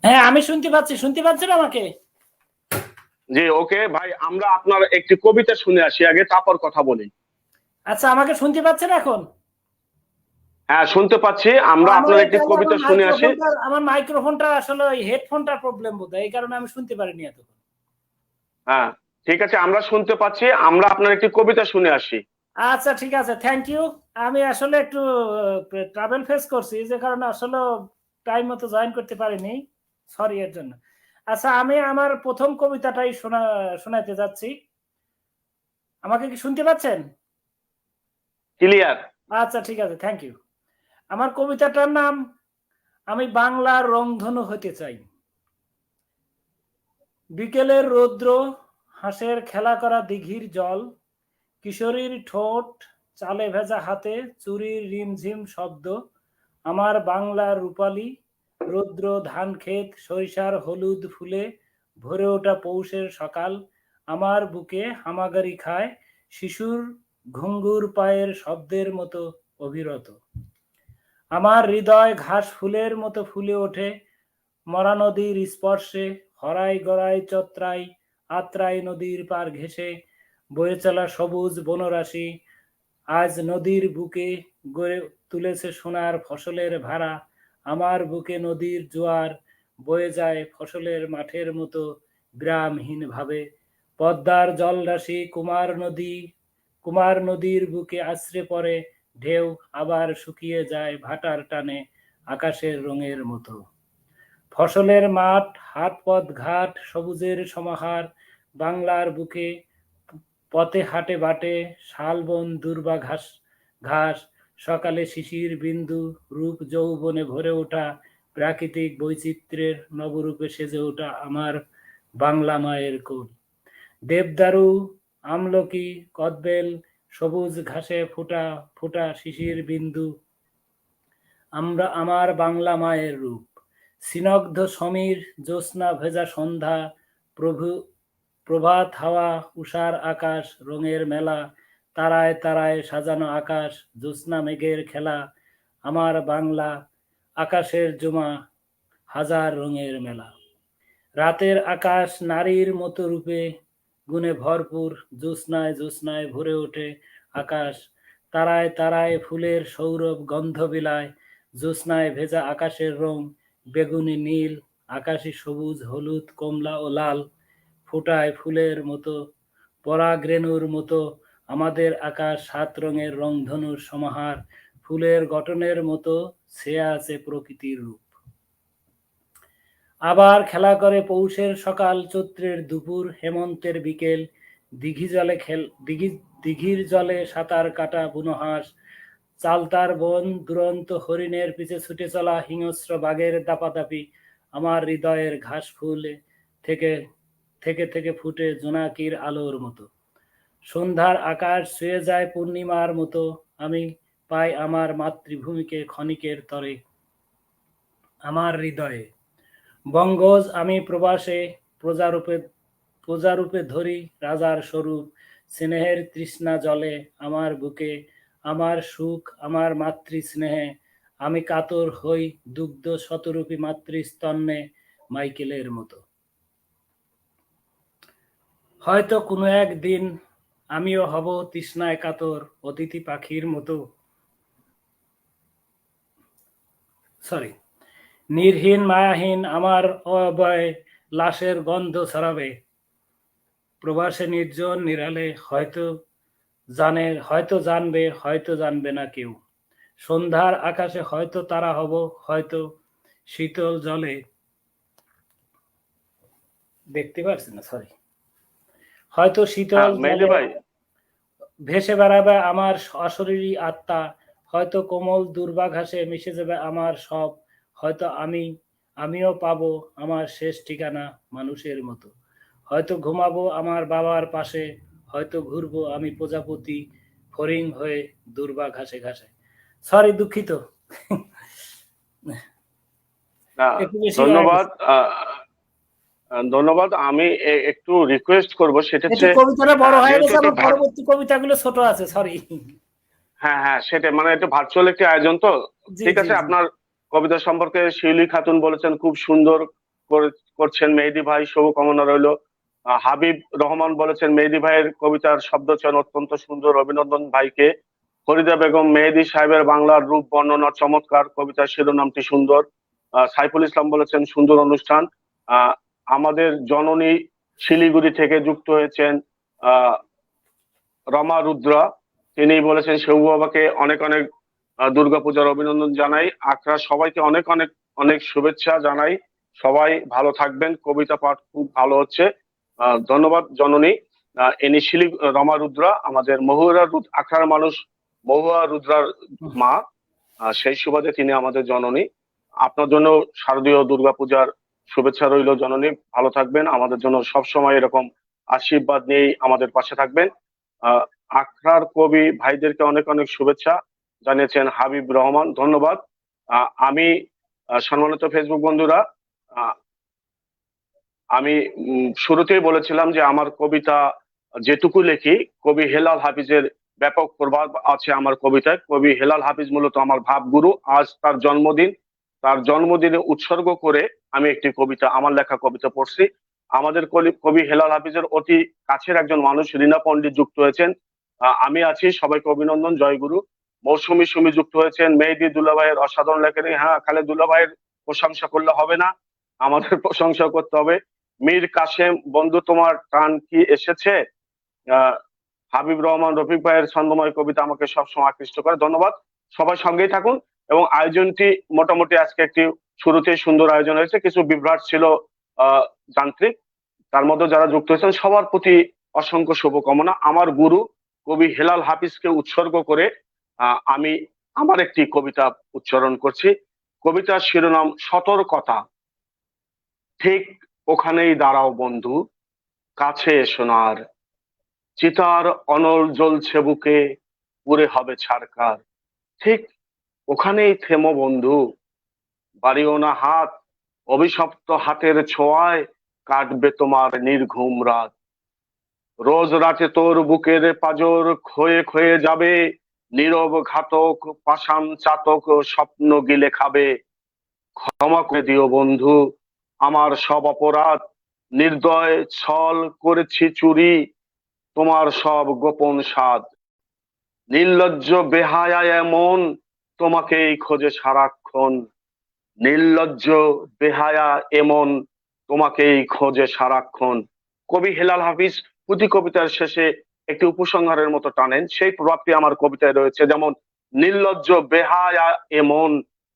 হ্যাঁ আমি শুনতে পাচ্ছি, শুনতে পাচ্ছেন আমাকে? জি ওকে ভাই, আমরা আপনার একটি কবিতা শুনে আসি আগে, তারপর কথা বলি। আচ্ছা আমাকে শুনতে পাচ্ছেন এখন? হ্যাঁ শুনতে পাচ্ছি, আমরা আপনার একটি কবিতা শুনে আসি। আমার মাইক্রোফোনটা আসলে ওই হেডফোনটা প্রবলেম বোধহয়, এই কারণে আমি শুনতে পারিনি এতক্ষণ। হ্যাঁ ঠিক আছে, আমরা শুনতে পাচ্ছি, আমরা আপনার একটি কবিতা শুনে আসি। আচ্ছা ঠিক আছে, থ্যাংক ইউ। আমি আসলে একটু ট্রাভেল ফেস করছি, যে কারণে আসলে টাইম মতো জয়েন করতে পারিনি, সরি এর জন্য। আচ্ছা আমি আমার প্রথম কবিতাটাই শোনাতে যাচ্ছি। আমাকে কি শুনতে পাচ্ছেন? ক্লিয়ার। আচ্ছা ঠিক আছে, থ্যাংক ইউ। আমার কবিতাটার নাম আমি বাংলার রংধনু হতে চাই। বিকেলের রৌদ্র, হাঁসের খেলা করা দিঘির জল, কিশোরীর ঠোঁট, চালে ভেজা হাতে চুরির রিমঝিম শব্দ, আমার বাংলার রূপালী রৌদ্র, ধান ক্ষেত, সরিষার হলুদ ফুলে ভরে ওঠা পৌষের সকাল, আমার বুকে হামাগারি খায় শিশুর ঘুঙ্গুর পায়ের শব্দের মতো অবিরত। আমার হৃদয় ঘাস ফুলের মতো ফুলে ওঠে মরা নদীর স্পর্শে, হরাই গড়াই চত্রাই আত্রাই নদীর পার ঘেঁষে বয়ে চলা সবুজ বনরাশি আজ নদীর বুকে গড়ে তুলেছে সোনার ফসলের ভাড়া। আমার বুকে নদীর জোয়ার বয়ে যায় ফসলের মাঠের মতো বিরামহীন ভাবে। পদ্মার জলরাশি কুমার নদীর বুকে আছড়ে পড়ে ঢেউ, আবার শুকিয়ে যায় ভাটার টানে আকাশের রঙের মতো। ফসলের মাঠ, হাট পথ ঘাট, সবুজের সমাহার, বাংলার বুকে পথে হাটে বাটে শালবন দুর্বা ঘাস, সকালে শিশির বিন্দু, রূপ যৌবনে ভরে ওঠা প্রাকৃতিক বৈচিত্র্যের নবরূপে সেজে ওঠা আমার বাংলা মায়ের কোল। দেবদারু, আমলকি, কদবেল, সবুজ ঘাসে ফোটা ফোটা শিশির বিন্দু, আমার বাংলা মায়ের রূপ। স্নিগ্ধ সমীর, জ্যোৎস্না ভেজা সন্ধ্যা, প্রভাত হাওয়া, উষার আকাশ, রঙের মেলা, তারায় তারায় সাজানো আকাশ, জ্যোৎস্না মেঘের খেলা, আমার বাংলা আকাশের জমা হাজার রঙের মেলা। রাতের আকাশ নারীর মতো রূপে গুণে ভরপুর, জ্যোৎস্নায় জ্যোৎস্নায় ভরে ওঠে আকাশ, তারায় তারায় ফুলের সৌরভ গন্ধ বিলায়, জ্যোৎস্নায় ভেজা আকাশের রং বেগুনি নীল, আকাশি সবুজ হলুদ কমলা ও লাল, ফোটায় ফুলের মতো পরাগরেণুর মতো আমাদের আকাশ ৭ রঙের রংধনুর সমাহার, ফুলের গঠনের মতো ছেয়ে আছে প্রকৃতির রূপ। আবার খেলা করে পৌষের সকাল, চৈত্রের দুপুর, হেমন্তের বিকেল, দিঘির জলে সাঁতার কাটা বুনো হাঁস, চালতার বন, দুরন্ত হরিণের পিছে ছুটে চলা হিংস্র বাঘের দাপাদাপি, আমার হৃদয়ের ঘাস ফুলে থেকে থেকে থেকে ফুটে জোনাকির আলোর মতো। সন্ধ্যার আকাশ ছুঁয়ে যায় পূর্ণিমার মতো, আমি পাই আমার মাতৃভূমিকে ক্ষণিকের তরে আমার হৃদয়ে। বঙ্গজ আমি প্রবাসে প্রজারূপে ধরি রাজার স্বরূপ, স্নেহের তৃষ্ণা জলে আমার বুকে, আমার সুখ আমার মাতৃ স্নেহে, আমি কাতর হই দুগ্ধ শতরূপী মাতৃস্তন্যে মাইকেলের মতো। হয়তো কোনো একদিন আমিও হব তৃষ্ণায় কাতর অতিথি পাখির মতো, নির্হীন মায়াহীন আমার অবয় লাশের গন্ধ ছড়াবে প্রবাসে নির্জন নিরালে, হয়তো জানবে হয়তো জানবে না কেউ। সন্ধ্যার আকাশে হয়তো তারা হব, হয়তো শীতল জলে দেখতে পারছি না, সরি, হয়তো শীতল মেহেদি জলে ভাই, ভেসে বেড়াবে আমার অশরীরী আত্মা, হয়তো কোমল দুর্বাঘাসে মিশে যাবে আমার সব, হয়তো আমিও পাবো আমার শেষ ঠিকানা মানুষের মতো, হয়তো ঘুমাবো আমার বাবার পাশে, হয়তো ঘুরবো আমি প্রজাপতি ফড়িং হয়ে দুর্বাঘাসে ঘাসে। সরি, দুঃখিত, একটু বেশি গায়ে ধন্যবাদ। গেছে। ধন্যবাদ। আমি একটু রিকোয়েস্ট করব, সেটা একটু হচ্ছে কবিতাটা বড় হয়ে যেহেতু গেছে, এটা আমার পরবর্তী কবিতাগুলো ছোট আছে, সরি। হ্যাঁ হ্যাঁ, সেটাই, মানে এটা ভার্চুয়াল একটি আয়োজন তো। জি ঠিক জি আছে, জি। আপনার কবিতা সম্পর্কে শিউলি খাতুন বলেছেন খুব সুন্দর করছেন। মেহেদী ভাই, শুভকামনা রইল। হাবিব রহমান বলেছেন মেহেদী ভাইয়ের কবিতার শব্দ চয়ন অত্যন্ত সুন্দর, অভিনন্দন ভাইকে। ফরিদা বেগম, মেহেদী সাহেবের বাংলার রূপ বর্ণনা চমৎকার, কবিতার শিরোনামটি সুন্দর। সাইফুল ইসলাম বলেছেন সুন্দর অনুষ্ঠান। আহ, আমাদের জননী শিলিগুড়ি থেকে যুক্ত হয়েছেন রমা রুদ্রা, তিনি বলেছেন সেউ বাবাকে অনেক অনেক দুর্গাপূজার অভিনন্দন জানাই। আকরা সবাইকে অনেক অনেক অনেক শুভেচ্ছা জানাই। সবাই ভালো থাকবেন, কবিতা পাঠ খুব ভালো হচ্ছে। ধন্যবাদ জননী। ইনি রমা রুদ্রা, আমাদের মহুয়া আখড়ার মানুষ, মহুয়া রুদ্রার মা। সেই সুবাদে তিনি আমাদের জননী। আপনার জন্য শারদীয় দুর্গাপূজার শুভেচ্ছা রইল জননী, ভালো থাকবেন, আমাদের জন্য সবসময় এরকম আশীর্বাদ নিয়েই আমাদের পাশে থাকবেন। আহ আখড়ার কবি ভাইদেরকে অনেক অনেক শুভেচ্ছা জানিয়েছেন হাবিব রহমান, ধন্যবাদ। আমি সম্মানিত ফেসবুক বন্ধুরা, আহ, আমি শুরুতেই বলেছিলাম যে আমার কবিতা যেটুকু লেখি, কবি হেলাল হাফিজের ব্যাপক প্রভাব আছে আমার কবিতায়। কবি হেলাল হাফিজ মূলত আমার ভাবগুরু। আজ তার জন্মদিন, তার জন্মদিনে উৎসর্গ করে আমি একটি কবিতা, আমার লেখা কবিতা পড়ছি। আমাদের কবি হেলাল হাফিজের অতি কাছের একজন মানুষ রীনা পণ্ডিত যুক্ত হয়েছেন। আমি আছি, সবাইকে অভিনন্দন, জয়গুরু। মৌসুমী সুমি যুক্ত হয়েছেন। মেহেদী দুলাভাইয়ের অসাধারণ লেখনী। হ্যাঁ, খালে দুলাভাইয়ের প্রশংসা করলে হবে না, আমাদের প্রশংসা করতে হবে। মীর কাসেম, বন্ধু তোমার টান কি এসেছে। আহ হাবিব রহমান, রফিক ভাইয়ের ছন্দময় কবিতা আমাকে সবসময় আকৃষ্ট করে। ধন্যবাদ, সবাই সঙ্গেই থাকুন। এবং আয়োজনটি মোটামুটি আজকে একটি শুরুতেই সুন্দর আয়োজন হয়েছে, কিছু বিভ্রাট ছিল আহ যান্ত্রিক, তার মধ্যে যারা যুক্ত হয়েছেন সবার প্রতি অসংখ্য শুভকামনা। আমার গুরু কবি হেলাল হাফিজকে উৎসর্গ করে আমি আমার একটি কবিতা উচ্চারণ করছি। কবিতার শিরোনাম সতর্কতা। ঠিক ওখানেই দাঁড়াও বন্ধু, কাছে এসো না আর, চিতার অনল জ্বলছে বুকে, পুড়ে হবে ছারকার। ঠিক ওখানেই থেমো বন্ধু, বাড়িও না হাত, অভিশপ্ত হাতের ছোঁয়ায় কাটবে তোমার নির্ঘুম রাত। রোজ রাতে তোর বুকের পাজর ক্ষয়ে ক্ষয়ে যাবে, নীরব ঘাতক পাষাণ চাতক স্বপ্ন গিলে খাবে। ক্ষমা করে দিও বন্ধু আমার সব অপরাধ, নির্দয় ছল করেছি চুরি তোমার সব গোপন স্বাদ। নির্লজ্জ বেহায়া এমন তোমাকেই খোঁজে সারাক্ষণ, নির্লজ্জ বেহায়া এমন তোমাকেই খোঁজে সারাক্ষণ। কবি হেলাল হাফিজ প্রতি কবিতার শেষে একটি উপসংহারের মতো টানেন, সেই প্রভাবটি আমার কবিতায় রয়েছে। যেমন নির্লজ্জ বেহায়া এমন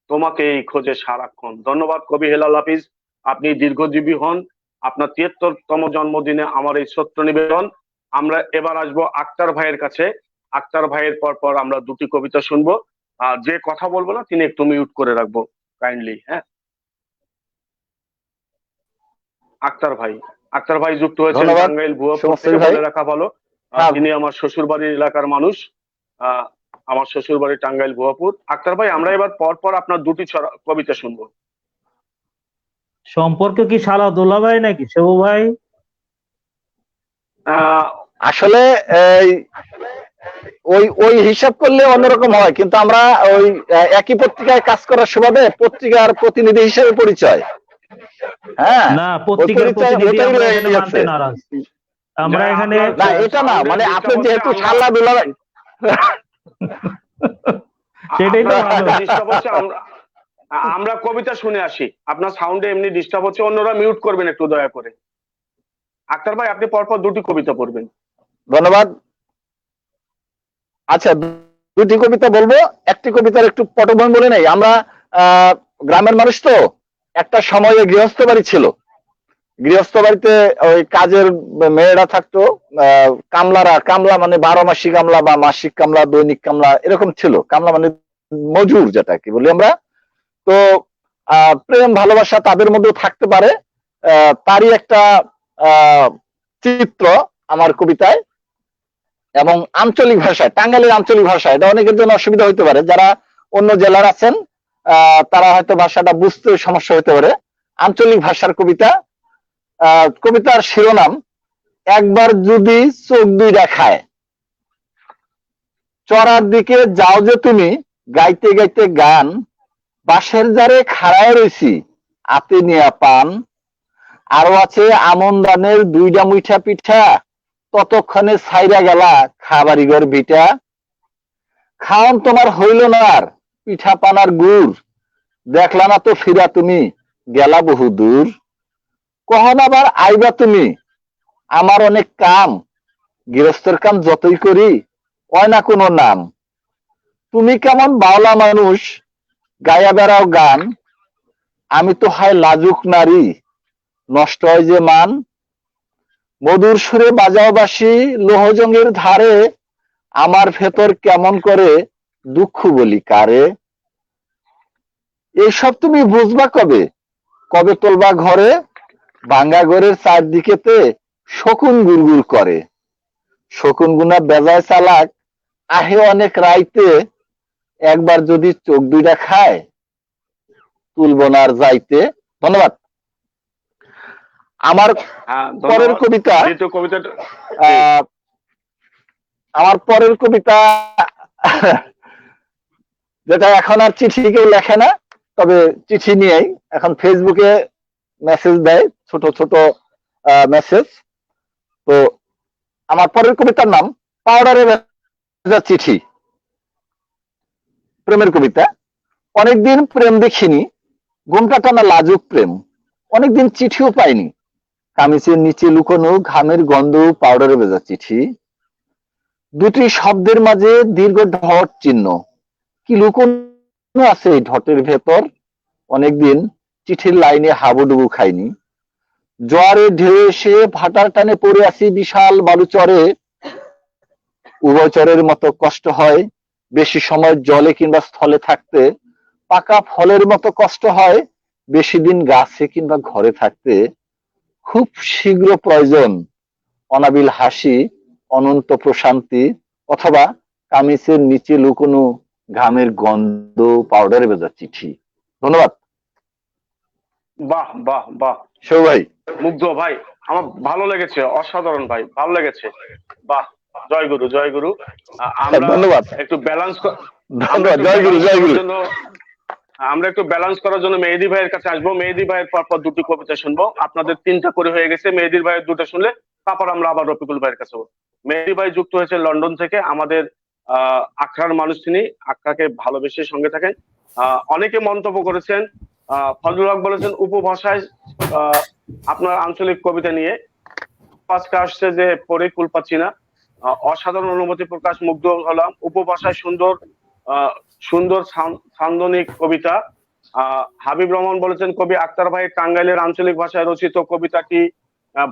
তোমাকেই খোঁজে সারাক্ষণ। ধন্যবাদ কবি হেলাল হাফিজ, আপনি দীর্ঘজীবী হন। আপনার ৭৩তম জন্মদিনে আমার এই ছোট্ট নিবেদন। আমরা এবার আসবো আক্তার ভাইয়ের কাছে। আক্তার ভাইয়ের পর পর আমরা দুটি কবিতা শুনবো। আর যে কথা বলবো না তিনি একটু মিউট করে রাখবো কাইন্ডলি। হ্যাঁ, আক্তার ভাই, আক্তার ভাই যুক্ত হয়েছেন ধন্যবাদ টাঙ্গাইল ভুয়াপুর শুভশ্রী থেকে, ভাই। বলে রাখা ভালো। হ্যাঁ, তিনি আমার শ্বশুর বাড়ির এলাকার মানুষ। আহ, আমার শ্বশুর বাড়ি টাঙ্গাইল ভুয়াপুর। আক্তার ভাই, আমরা এবার পর পর আপনার দুটি কবিতা শুনবো। সম্পর্ক কি শালা দুলাভাই নাকি সেবু ভাই? আহ, আসলে এই ওই ওই হিসাব করলে অন্যরকম হয়, কিন্তু আমরা ওই একই পত্রিকায় কাজ করার সুবাদে পত্রিকার প্রতিনিধি হিসেবে পরিচয়। হ্যাঁ, না, ওই পত্রিকার পরিচয় প্রতিনিধি ওটাই আমরা রয়ে এখানে মানতে গেছে। নারাজ। আমরা যাই এখানে আপনার না, এটা না, সাউন্ডের মানে আপনি ডিস্টার্ব হচ্ছে, যেহেতু আমরা শালা দুলাভাই সেটাই তো আপনার ভালো। সাউন্ডে ডিস্টার্ব হচ্ছে, আমরা আমরা কবিতা শুনে আসি। আপনার সাউন্ডে এমনি ডিস্টার্ব হচ্ছে, অন্যরা মিউট করবেন একটু দয়া করে। আক্তার ভাই, আপনি পরপর দুটি কবিতা পড়বেন। ধন্যবাদ। আচ্ছা, দুটি কবিতা বলবো। একটি কবিতার একটু পটভূমি বলে নেই। আমরা গ্রামের মানুষ তো, একটা সময়ে গৃহস্থ বাড়ি ছিল। গৃহস্থ বাড়িতে ওই কাজের মেয়েরা থাকতো, কামলা মানে 12 মাসিক কামলা বা মাসিক কামলা, দৈনিক কামলা এরকম ছিল। কামলা মানে মজুর, যেটা কি বলি আমরা। তো প্রেম ভালোবাসা তাদের মধ্যেও থাকতে পারে, তারই একটা চিত্র আমার কবিতায়। এবং আঞ্চলিক ভাষায়, টাঙ্গাইলের আঞ্চলিক ভাষা, এটা অনেকের জন্য অসুবিধা হতে পারে, যারা অন্য জেলার আছেন তারা হয়তো ভাষাটা বুঝতে সমস্যা হতে পারে। আঞ্চলিক ভাষার কবিতা। কবিতার শিরোনাম, একবার যদি চোখ দুই দেখায়, চড়ার দিকে যাও যে তুমি গাইতে গাইতে গান, বাঁশের জারে খাড়ায় রইছি আতে নিয়া পান, আরো আছে আমন দানের 2টা মুইঠা পিঠা, ততক্ষণে ছাইরা গেলা খাবারিগর ভিটা, খাওন তোমার হইল না আর পিঠা পানার গুড়, দেখলা না তো ফিরা তুমি গেলা বহু দূর, কখন আবার আইবা তুমি আমার অনেক কাম, গৃহস্থের কাম যতই করি হয় না কোনো নাম, তুমি কেমন বাওলা মানুষ গায়া বেড়াও গান, আমি তো হয় লাজুক নারী নষ্ট হয় যে মান, মধুর সুরে বাজাও বাঁশি লোহজঙ্গের ধারে, আমার ভেতর কেমন করে দুঃখ বলি কারে, এইসব তুমি বুঝবা কবে, কবে তোলবা ঘরে, ভাঙ্গা ঘরের চারদিকেতে শকুন গুড়গুড় করে, শকুন গুনা বেজায় চালাক আহে অনেক রাইতে, একবার যদি চোখ দুইটা খায় তুলব না আর যাইতে। ধন্যবাদ। আমার পরের কবিতা, আমার পরের কবিতা যেটা এখন আর চিঠি কেউ লেখে না, তবে চিঠি নিয়েই এখন ফেসবুকে মেসেজ দেয়, ছোট ছোট মেসেজ। তো আমার পরের কবিতার নাম পাউডারে ভেজা চিঠি। প্রেমের কবিতা। অনেকদিন প্রেম দেখিনি, ঘুমটা টানা লাজুক প্রেম, অনেকদিন চিঠিও পাইনি, কামিজের নিচে লুকোনো ঘামের গন্ধ পাউডারে ভেজা চিঠি, দুটি শব্দের মাঝে দীর্ঘ ঢট চিহ্ন, কি লুকোনো আছে এই ঢটের ভেতর, অনেকদিন চিঠির লাইনে হাবুডুবু খাইনি, জোয়ারে ঢেউ এসে ভাটার টানে পড়ে আসি বিশাল বালুচরে, উভয়চরের মতো কষ্ট হয় বেশি সময় জলে কিংবা স্থলে থাকতে, পাকা ফলের মতো কষ্ট হয় বেশি দিন গাছে কিংবা ঘরে থাকতে, খুব শীঘ্র প্রয়োজন অনাবিল হাসি অনন্ত প্রশান্তি, অথবা কামিজের নিচে লুকোনো ঘামের গন্ধ পাউডারে ভেজা চিঠি। ধন্যবাদ। বাহ বাহ বাহ, শো ভাই, মুগ্ধ ভাই, আমার ভালো লেগেছে, অসাধারণ ভাই, ভালো লেগেছে। বাহ, জয় গুরু জয় গুরু। আমরা ধন্যবাদ। একটু ব্যালেন্স, ধন্যবাদ। জয় গুরু জয় গুরু। আমরা একটু ব্যালেন্স করার জন্য মেহেদী ভাইয়ের কাছে আসবো। মেহেদী ভাইয়ের পর পর দুটি কবিতা শুনবো। আপনাদের 3টা করে হয়ে গেছে, মেহেদী ভাইয়ের 2টা শুনলে তারপর আমরা আবার রফিকুল ভাইয়ের কাছে। মেহেদী ভাই যুক্ত হয়েছে লন্ডন থেকে, আমাদের আখড়ার মানুষ তিনি, আখড়াকে ভালোবেসে সঙ্গে থাকেন। অনেকে মন্তব্য করেছেন, ফজলুল হক বলেছেন উপভাষায় আপনার আঞ্চলিক কবিতা নিয়ে আজকে আসছে যে পড়ে কুল পাচ্ছি না, অসাধারণ অনুভূতি প্রকাশ, মুগ্ধ হলাম। উপভাষায় সুন্দর সুন্দর সান্দনিক কবিতা। হাবিব রহমান বলেছেন কবি আক্তার ভাই টাঙ্গাইলের আঞ্চলিক ভাষায় রচিত কবিতাটি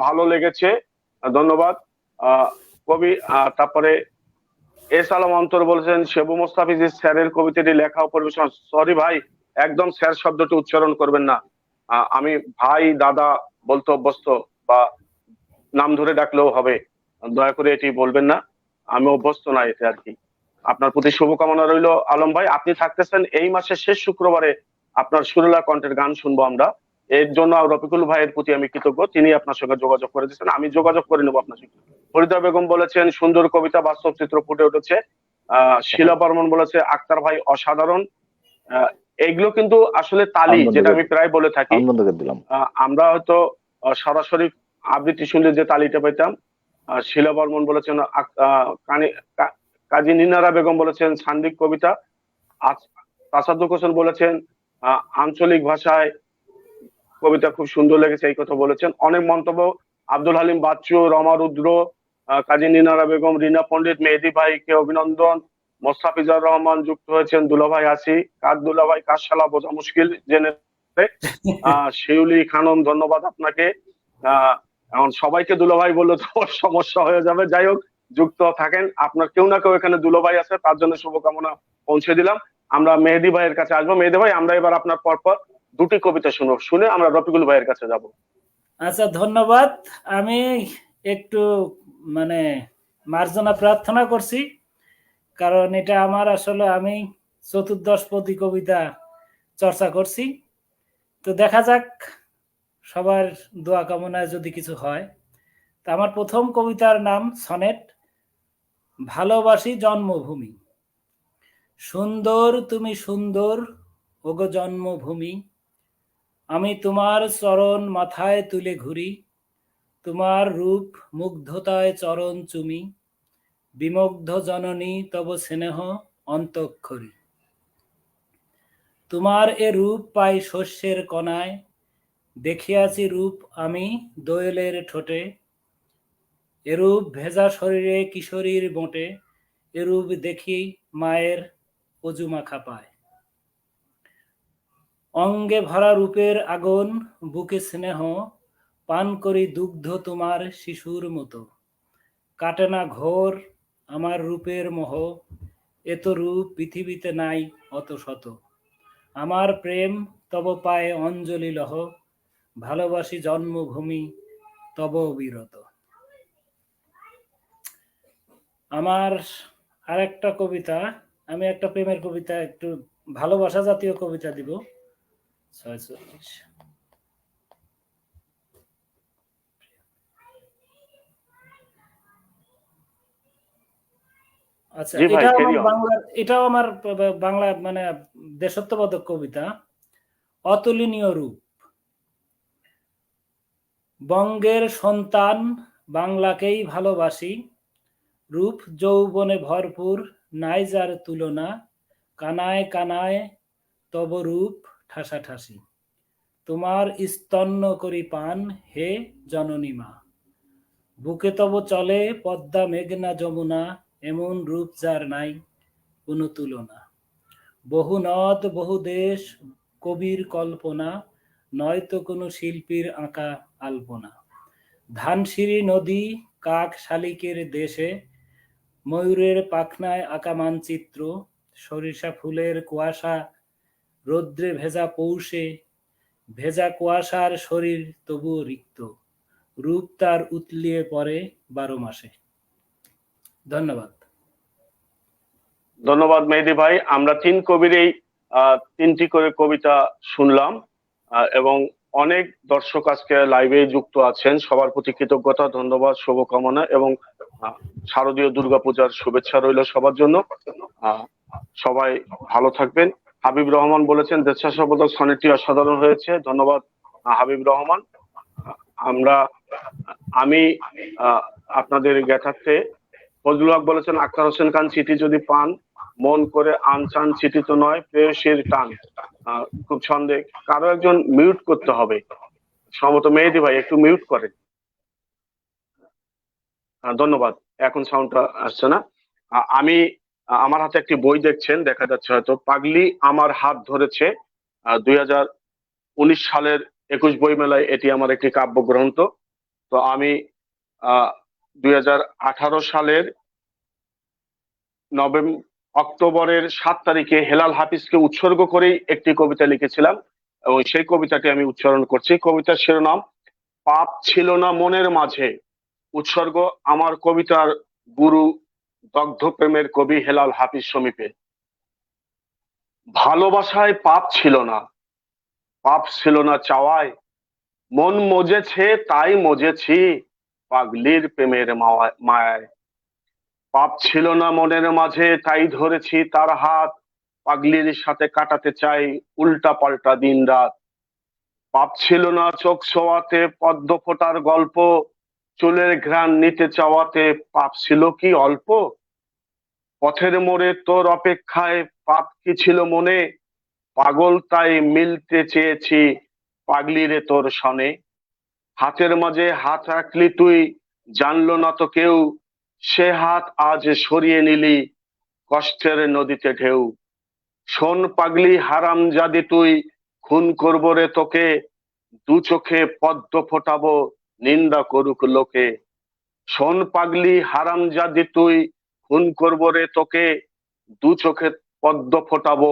ভালো লেগেছে, ধন্যবাদ। কবি তারপরে এস আলম অন্তর বলেছেন শেবু মোস্তাফিজের স্যারের কবিতাটি লেখা ও পরিবেশন, সরি ভাই, একদম স্যার শব্দটি উচ্চারণ করবেন না, আমি ভাই দাদা বলতে অভ্যস্ত, বা নাম ধরে ডাকলেও হবে, দয়া করে এটি বলবেন না, আমি অভ্যস্ত না এতে আর কি। আপনার প্রতি শুভকামনা রইল আলম ভাই। আপনি থাকতেছেন এই মাসের শেষ শুক্রবারে, আপনার সুরেলা কণ্ঠের গান শুনবো আমরা, এর জন্য রফিকুল ভাইয়ের প্রতি আমি কৃতজ্ঞ, তিনি আপনার সঙ্গে যোগাযোগ করে দিচ্ছেন, আমি যোগাযোগ করে নেবো আপনার সঙ্গে। ফরিদা বেগম বলেছেন সুন্দর কবিতা, বাস্তব চিত্র ফুটে উঠেছে। শিলা বর্মন বলেছে আক্তার ভাই অসাধারণ। এগুলো কিন্তু আসলে তালি, যেটা আমি প্রায় বলে থাকি, আমরা হয়তো সরাসরি আবৃত্তি শুনলে যে তালিটা পেতাম। শিলা বর্মন বলেছেন, কাজী নিনারা বেগম বলেছেন সান্দিক কবিতা। তাসাদুক হোসেন বলেছেন আঞ্চলিক ভাষায় কবিতা খুব সুন্দর লেগেছে, এই কথা বলেছেন। অনেক মন্তব্য, আব্দুল হালিম বাচ্চু, রমা রুদ্র, কাজী নিনারা বেগম, রিনা পণ্ডিত, মেহেদী ভাইকে অভিনন্দন, মোস্তাফিজুর রহমান যুক্ত হয়েছেন, দুলাভাই আছি, কার দুলাভাই কার শালা বোঝা মুশকিল জেনে। শিউলি খানম ধন্যবাদ আপনাকে। এখন সবাইকে দুলাভাই বললে তো সমস্যা হয়ে যাবে, যাই হোক যুক্ত থাকেন, আপনার কেউ না কেউ এখানে দুলাভাই আছে, তার জন্য শুভকামনা পৌঁছে দিলাম। আমরা মেহেদী ভাইয়ের কাছে আসবো। মেহেদী ভাই, আমরা এবার আপনার পরপর দুটি কবিতা শুনবো, শুনে আমরা রফিকুল ভাইয়ের কাছে যাব। আচ্ছা, ধন্যবাদ। আমি একটু মানে মার্জনা প্রার্থনা করছি, কারণ এটা আমার আসলে আমি চতুর্দশপদী কবিতা চর্চা করছি। তো দেখা যাক সবার দোয়া কামনায় যদি কিছু হয়। তা আমার প্রথম কবিতার নাম সনেট, ভালোবাসি জন্মভূমি। সুন্দর তুমি সুন্দর ওগো জন্মভূমি, আমি তোমার চরণ মাথায় তুলে ঘুরি, তোমার রূপ মুগ্ধতায় চরণ চুমি, বিমুগ্ধ জননী তব স্নেহ অন্তঃক্ষরী। তোমার এ রূপ পাই শস্যের কণায়, দেখিয়াছি রূপ আমি দোয়েলের ঠোঁটে, এরূপ ভেজা শরীরে কিশোরীর মোটে, এরূপ দেখি মায়ের অজু মাখা পায়। অঙ্গে ভরা রূপের আগুন, বুকে স্নেহ, পান করি দুগ্ধ তোমার শিশুর মতো, কাটে না ঘোর আমার রূপের মোহ, এত রূপ পৃথিবীতে নাই অত শত, আমার প্রেম তব পায়ে অঞ্জলি লহ, ভালোবাসি জন্মভূমি তব বিরত। আমার আরেকটা কবিতা, আমি একটা প্রেমের কবিতা, একটু ভালোবাসা জাতীয় কবিতা দিব। 46। আচ্ছা, জি ভাই, এটাও আমার বাংলা মানে দেশাত্মবোধক কবিতা। অতুলনীয় রূপ, বঙ্গের সন্তান বাংলাকেই ভালোবাসি, রূপ যৌবনে ভরপুর নাই যার তুলনা, কানায় কানায় তব রূপ ঠাসাঠাসি, তোমার স্তন্য করি পান হে জননী মা, বুকে তব চলে পদ্মা মেঘনা যমুনা, এমন রূপ যার নাই কোনো তুলনা, বহু নদ বহু দেশ কবির কল্পনা, নয়তো কোনো শিল্পীর আঁকা আলপনা, ধানসিঁড়ি নদী কাক শালিকের দেশে, ময়ূরের পাখনায় আঁকা মানচিত্র, সরিষা ফুলের কুয়াশা রৌদ্রে ভেজা পৌষে, ভেজা কুয়াশার শরীর তবুও রিক্ত, রূপ তার উতলিয়ে পড়ে 12 মাসে। ধন্যবাদ। ধন্যবাদ মেহেদী ভাই। আমরা তিন কবির এই তিনটি করে কবিতা শুনলাম, এবং অনেক দর্শক আজকে লাইভে যুক্ত আছেন, সবার প্রতি কৃতজ্ঞতা, ধন্যবাদ, শুভকামনা, এবং শারদীয় দুর্গাপূজার শুভেচ্ছা রইল সবার জন্য। সবাই ভালো থাকবেন। হাবিব রহমান বলেছেন দেশাত্মবোধক সনেটটি অসাধারণ হয়েছে, ধন্যবাদ হাবিব রহমান। আমি আপনাদের জ্ঞাতার্থে ফজলুল হক বলেছেন আখতার হোসেন খান চিঠি যদি পান, মন করে আনচান চিঠি তো নয় প্রেয়সীর টান। খুব ছন্দে, কারো একজন মিউট করতে হবে, সম্ভবত মেহেদী ভাই একটু মিউট করেন। ধন্যবাদ, এখন সাউন্ডটা আসছে না। আমি আমার হাতে একটি বই দেখছেন, দেখা যাচ্ছে হয়তো, পাগলি আমার হাত ধরেছে, 2019 সালের 21 বই মেলায় এটি আমার একটি কাব্যগ্রন্থ। তো আমি 2018 সালের অক্টোবরের 7 তারিখে হেলাল হাফিজকে উৎসর্গ করেই একটি কবিতা লিখেছিলাম, এবং সেই কবিতাটি আমি উচ্চারণ করছি। কবিতার শিরোনাম পাপ ছিল না মনের মাঝে, উৎসর্গ আমার কবিতার গুরু দগ্ধ প্রেমের কবি হেলাল হাফিজ সমীপে। ভালোবাসায় পাপ ছিল না, পাপ ছিল না চাওয়ায়, মন মজেছে তাই মজেছি পাগলির প্রেমের মায়ায়। পাপ ছিল না মনের মাঝে তাই ধরেছি তার হাত, পাগলির সাথে কাটাতে চাই উল্টা পাল্টা দিন রাত। পাপ ছিল না চোখ ছোঁয়াতে পদ্ম ফোটার গল্প, চুলের ঘ্রাণ নিতে চাওয়াতে পাপ ছিল কি অল্প। পথের মোড়ে তোর অপেক্ষায় পাপ কি ছিল মনে, পাগল তাই মিলতে চেয়েছি পাগলিরে তোর সনে। হাতের মাঝে হাত রাখলি তুই, জানলো না তো কেউ, সে হাত আজ সরিয়ে নিলি, কষ্টের নদীতে ঢেউ। শোন পাগলি হারাম জাদি তুই, খুন করবো রে তোকে, দু চোখে পদ্ম ফোটাবো, নিন্দা করুক লোকে। শোন পাগলি হারাম জাদি তুই, খুন করবো রে তোকে, দু চোখে পদ্ম ফোটাবো,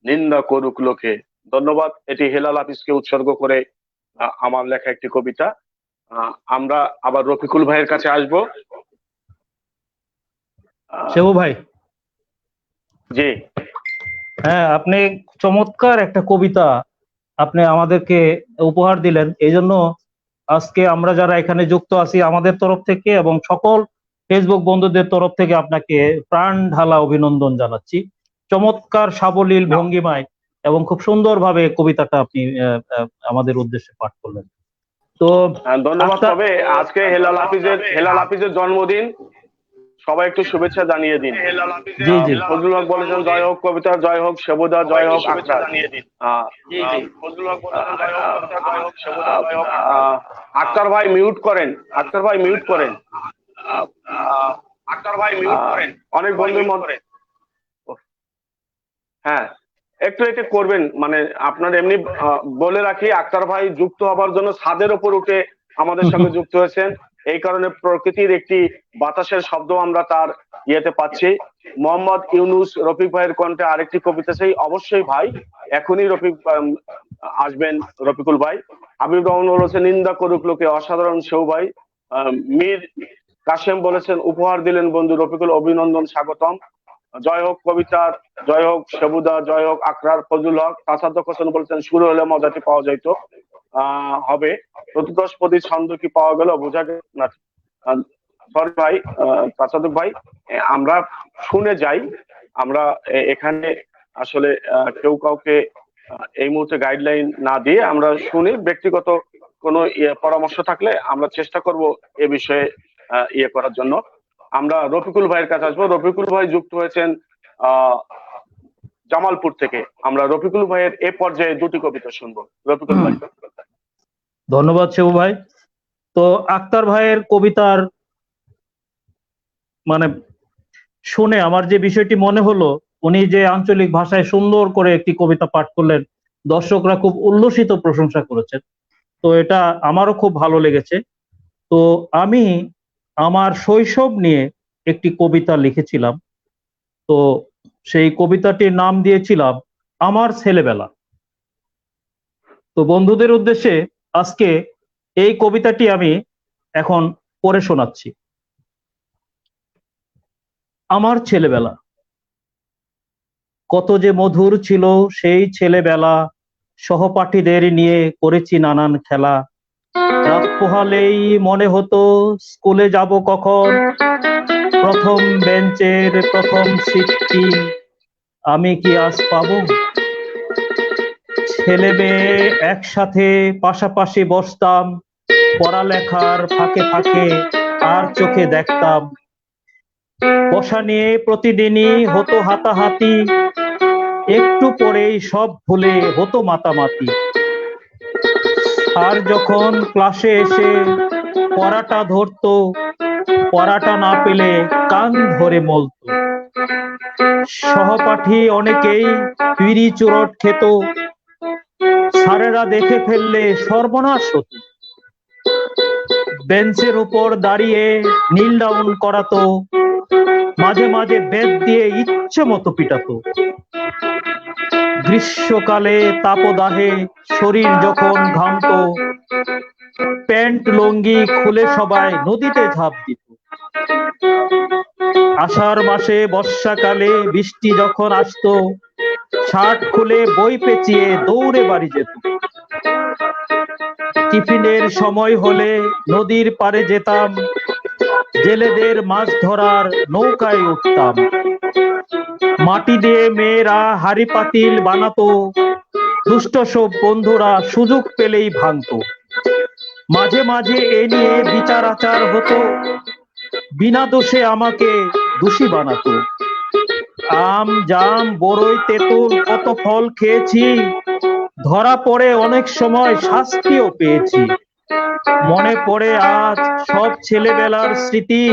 নিন্দা করুক লোকে। ধন্যবাদ। এটি হেলাল হাফিজকে উৎসর্গ করে আমার লেখা একটি কবিতা। আমরা আবার রফিকুল ভাইয়ের কাছে আসবো। সেবু ভাই, জি, হ্যাঁ, আপনি চমৎকার একটা কবিতা আপনি আমাদেরকে উপহার দিলেন। এই জন্য আজকে আমরা যারা এখানে যুক্ত আছি আমাদের তরফ থেকে এবং সকল ফেসবুক বন্ধুদের তরফ থেকে আপনাকে প্রাণ ঢালা অভিনন্দন জানাচ্ছি। চমৎকার সাবলীল ভঙ্গিমায় এবং খুব সুন্দরভাবে কবিতাটা আপনি আমাদের উদ্দেশ্যে পাঠ করলেন। তো ধন্যবাদ। তবে আজকে হেলাল হাফিজের জন্মদিন, সবাই একটু শুভেচ্ছা জানিয়ে দিন। জি জি, ফজলুল হক বলেছেন জয় হোক কবিতা, জয় হোক সেবুদা, জয় হোক আখড়া। আক্তার ভাই মিউট করেন, আক্তার ভাই মিউট করেন, আক্তার ভাই মিউট করেন। অনেক বন্ধুর মধ্যে হ্যাঁ একটু এটা করবেন, মানে আপনার এমনি বলে রাখি, আক্তার ভাই যুক্ত হবার জন্য ছাদের উপর উঠে আমাদের সঙ্গে যুক্ত হয়েছেন। এই কারণে প্রকৃতির একটি বাতাসের শব্দ আমরা তার ইয়েতে পাচ্ছি। মোহাম্মদ ইউনুস রফিক ভাইয়ের কণ্ঠে আরেকটি কবিতা চাই। অবশ্যই ভাই, এখনই রফিক আসবেন, রফিকুল ভাই। হাবিব রহমান বলেছেন নিন্দা করুক লোকে, অসাধারণ সেও ভাই। মীর কাশেম বলেছেন উপহার দিলেন বন্ধু রফিকুল, অভিনন্দন, স্বাগতম। জয় হোক কবিতার, জয় হোক সেবুদা, জয় হোক আখড়ার। ফজলুল হক তাসাদ্দুক হোসেন বলছেন শুরু হলে মজাটি পাওয়া যাইতো, হবে প্রতিদশপদী ছন্দ কি পাওয়া গেল বোঝা গেল না। সরি ভাই, তাসাদ্দুক ভাই, আমরা শুনে যাই। আমরা এখানে আসলে কেউ কাউকে এই মুহূর্তে গাইডলাইন না দিয়ে আমরা শুনি। ব্যক্তিগত কোনো পরামর্শ থাকলে আমরা চেষ্টা করব এ বিষয়ে ইয়ে করার জন্য। আমরা রফিকুল ভাইয়ের কাছে আসবো। রফিকুল ভাই যুক্ত হয়েছেন জামালপুর থেকে। আমরা রফিকুল ভাইয়ের এ পর্যায়ে দুটি কবিতা শুনবো। রফিকুল ভাই। ধন্যবাদ সেবু ভাই। তো আক্তার ভাইয়ের কবিতার মানে শুনে আমার যে বিষয়টি মনে হলো, উনি যে আঞ্চলিক ভাষায় সুন্দর করে একটি কবিতা পাঠ করলেন, দর্শকরা খুব উল্লসিত প্রশংসা করেছেন। তো এটা আমারও খুব ভালো লেগেছে। তো আমি আমার শৈশব নিয়ে একটি কবিতা লিখেছিলাম। তো সেই কবিতাটির নাম দিয়েছিলাম আমার ছেলেবেলা। তো বন্ধুদের উদ্দেশ্যে আজকে এই কবিতাটি আমি এখন পড়ে শোনাচ্ছি। আমার ছেলেবেলা, কত যে মধুর ছিল সেই ছেলেবেলা, সহপাঠীদের নিয়ে করেছি নানান খেলা। রাত পোহালেই মনে হতো স্কুলে যাব কখন, প্রথম বেঞ্চের প্রথম সিটটি আমি কি আজ পাবো। ছেলে মেয়ে একসাথে পাশাপাশি বসতাম, পড়ালেখার ফাঁকে ফাঁকে আর চোখে দেখতাম। বসা নিয়ে প্রতিদিনই হতো হাতাহাতি, একটু পরেই সব ভুলে হতো মাতামাতি। আর যখন ক্লাসে এসে পড়াটা ধরতো, পড়াটা না পেলে কান ধরে মলতো। সহপাঠী অনেকেই বিড়ি চুরট খেত, স্যারেরা দেখে ফেললে সর্বনাশ হতো। বেঞ্চের উপর দাঁড়িয়ে নীল ডাউন করাতো, মাঝে মাঝে বেত দিয়ে ইচ্ছে মতো পিটাতো। গ্রীষ্মকালে তাপদাহে শরীর যখন ঘামতো, প্যান্ট লুঙ্গি খুলে সবাই নদীতে ঝাঁপ দিত। আষাঢ় মাসে বর্ষাকালে বৃষ্টি যখন আসতো, শার্ট খুলে বই পেঁচিয়ে দৌড়ে বাড়ি যেত। টিফিনের সময় হলে নদীর পাড়ে যেতাম, জেলেদের মাছ ধরার নৌকায় উঠতাম। মাটি দিয়ে মেয়েরা হাড়ি পাতিল বানাতো, দুষ্ট সব বন্ধুরা সুযোগ পেলেই ভাঙতো। মাঝে মাঝে এ নিয়ে বিচার আচার হতো, বিনা দোষে আমাকে দোষী বানাতো। আম জাম বড়ই তেঁতুল কত ফল খেয়েছি, ধরা পড়ে অনেক সময় শাস্তিও পেয়েছি। মনে পড়ে আজ সব ছেলেবেলার স্মৃতি,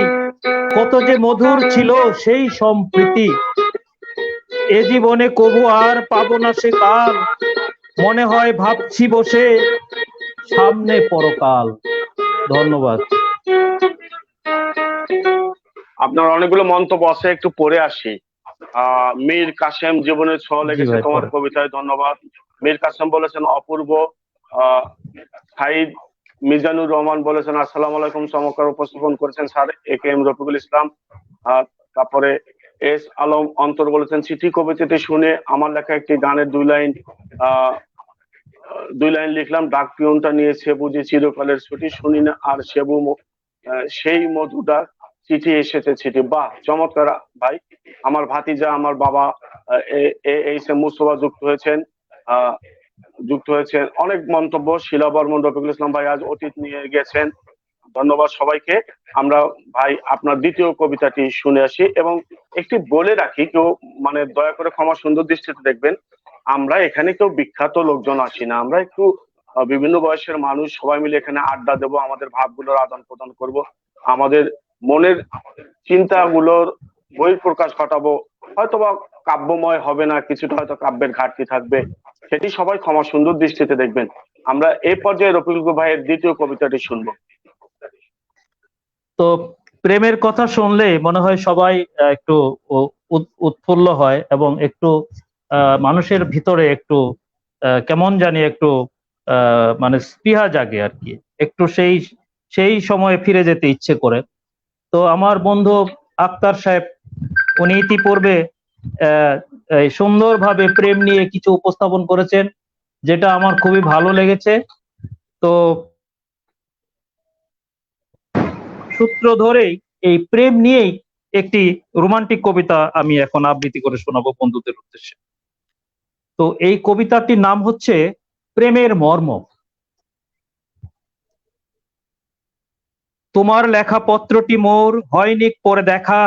কত যে মধুর ছিল সেই সম্প্রীতি। এ জীবনে কবু আর পাবো না সে কাল, মনে হয় ভাবছি বসে সামনে পরকাল। ধন্যবাদ। আপনার অনেকগুলো মন্তব্য আছে, একটু পড়ে আসি। মীর কাসেম জীবনের ছোঁয়া জি লেগেছে ভাই, তোমার পড়েন। কবিতায়, ধন্যবাদ। মীর কাসেম বলেছেন অপূর্ব। আহ সাইদ মিজানুর রহমান বলেছেন আসসালামু আলাইকুম, চমৎকার উপস্থাপন করেছেন স্যার। এ কে এম রফিকুল ইসলাম। তারপরে এস আলম অন্তর বলেছেন চিঠি কবিতাটি শুনে আমার লেখা একটি গানের আহ 2 লাইন লিখলাম। ডাক পিয়নটা নিয়েছে বুঝি চিরকালের ছুটি, শুনি না আর সেই মধুটা, চিঠি এসেছে চিঠি। বাহ, চমৎকার ভাই। আমার ভাতিজা, আমার বাবা এইচ এম মুস্তফা যুক্ত হয়েছেন। অনেক মন্তব্য। শিলা বর্মন, রফিকুল ইসলাম ভাই আজ অতীত নিয়ে গেছেন। ধন্যবাদ সবাইকে। আমরা ভাই আপনার দ্বিতীয় কবিতাটি শুনে আসি। এবং একটি বলে রাখি, কেউ মানে দয়া করে ক্ষমা সুন্দর দৃষ্টিতে দেখবেন, আমরা এখানে কেউ বিখ্যাত লোকজন আসি না। আমরা একটু বিভিন্ন বয়সের মানুষ, সবাই মিলে এখানে আড্ডা দেবো, আমাদের ভাবগুলোর আদান প্রদান করব, আমাদের মনের চিন্তাগুলোর বহিঃপ্রকাশ ঘটাবো। হয়তোবা কাব্যময় হবে না, কিছুটা হয়তো কাব্যের ঘাটতি থাকবে, সেটি সবাই ক্ষমা সুন্দর দৃষ্টিতে দেখবেন। আমরা এই পর্যায়ে রফিকুল ভাইয়ের দ্বিতীয় কবিতাটি শুনবো। তো প্রেমের কথা শুনলে মনে হয় সবাই একটু উৎফুল্ল হয় এবং একটু মানুষের ভিতরে একটু কেমন জানি একটু মানে স্পৃহা জাগে আর কি, একটু সেই সেই সময়ে ফিরে যেতে ইচ্ছে করে। তো আমার বন্ধু আক্তার সাহেব, উনি ইতিপূর্বে সুন্দরভাবে প্রেম নিয়ে কিছু উপস্থাপন করেছেন, যেটা আমার খুবই ভালো লেগেছে। তো সূত্র ধরেই এই প্রেম নিয়েই একটি রোমান্টিক কবিতা আমি এখন আবৃত্তি করে শোনাবো বন্ধুদের উদ্দেশ্যে। তো এই কবিতাটির নাম হচ্ছে প্রেমের মর্ম। তোমার লেখা পত্রটি মোর হয়নি পরে দেখা,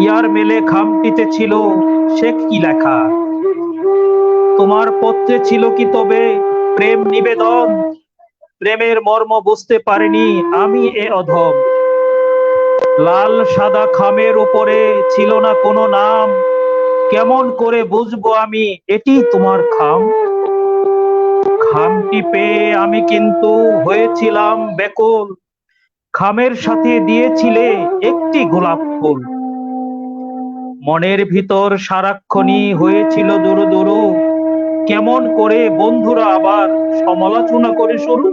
ইয়ার মেলে খামটিতে ছিল সে কি লেখা। তোমার পত্রে ছিল কি তবে প্রেম নিবেদন, প্রেমের মর্ম বুঝতে পারিনি আমি এ অধম। লাল সাদা খামের উপরে ছিল না কোনো নাম, কেমন করে বুঝবো আমি এটি তোমার খাম। খামটি পেয়ে আমি কিন্তু হয়েছিলাম ব্যাকুল, খামের সাথে দিয়েছিলে একটি গোলাপ ফুল। মনের ভিতর সারাক্ষণই হয়েছিল দুরু দুরু, কেমন করে বন্ধুরা আবার সমালোচনা করে শুরু।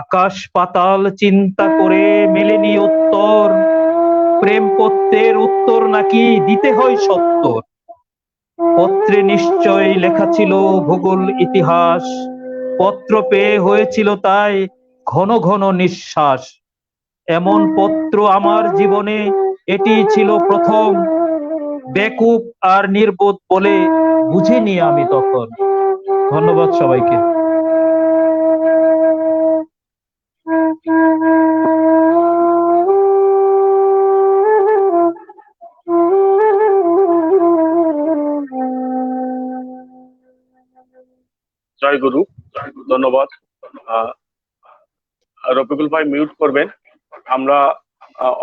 আকাশ পাতাল চিন্তা করে মেলেনি উত্তর, প্রেম পত্রের উত্তর নাকি দিতে হয় সত্তর। পত্রে নিশ্চয় লেখা ছিল ভূগোল ইতিহাস, পত্র পেয়ে হয়েছিল তাই ঘন ঘন নিঃশ্বাস। এমন পত্র আমার জীবনে এটি ছিল প্রথম, বেকুব আর নির্বোধ বলে বুঝিনি আমি তখন। ধন্যবাদ সবাইকে। জয় গুরু, ধন্যবাদ। রফিকুল ভাই মিউট করবেন। আমরা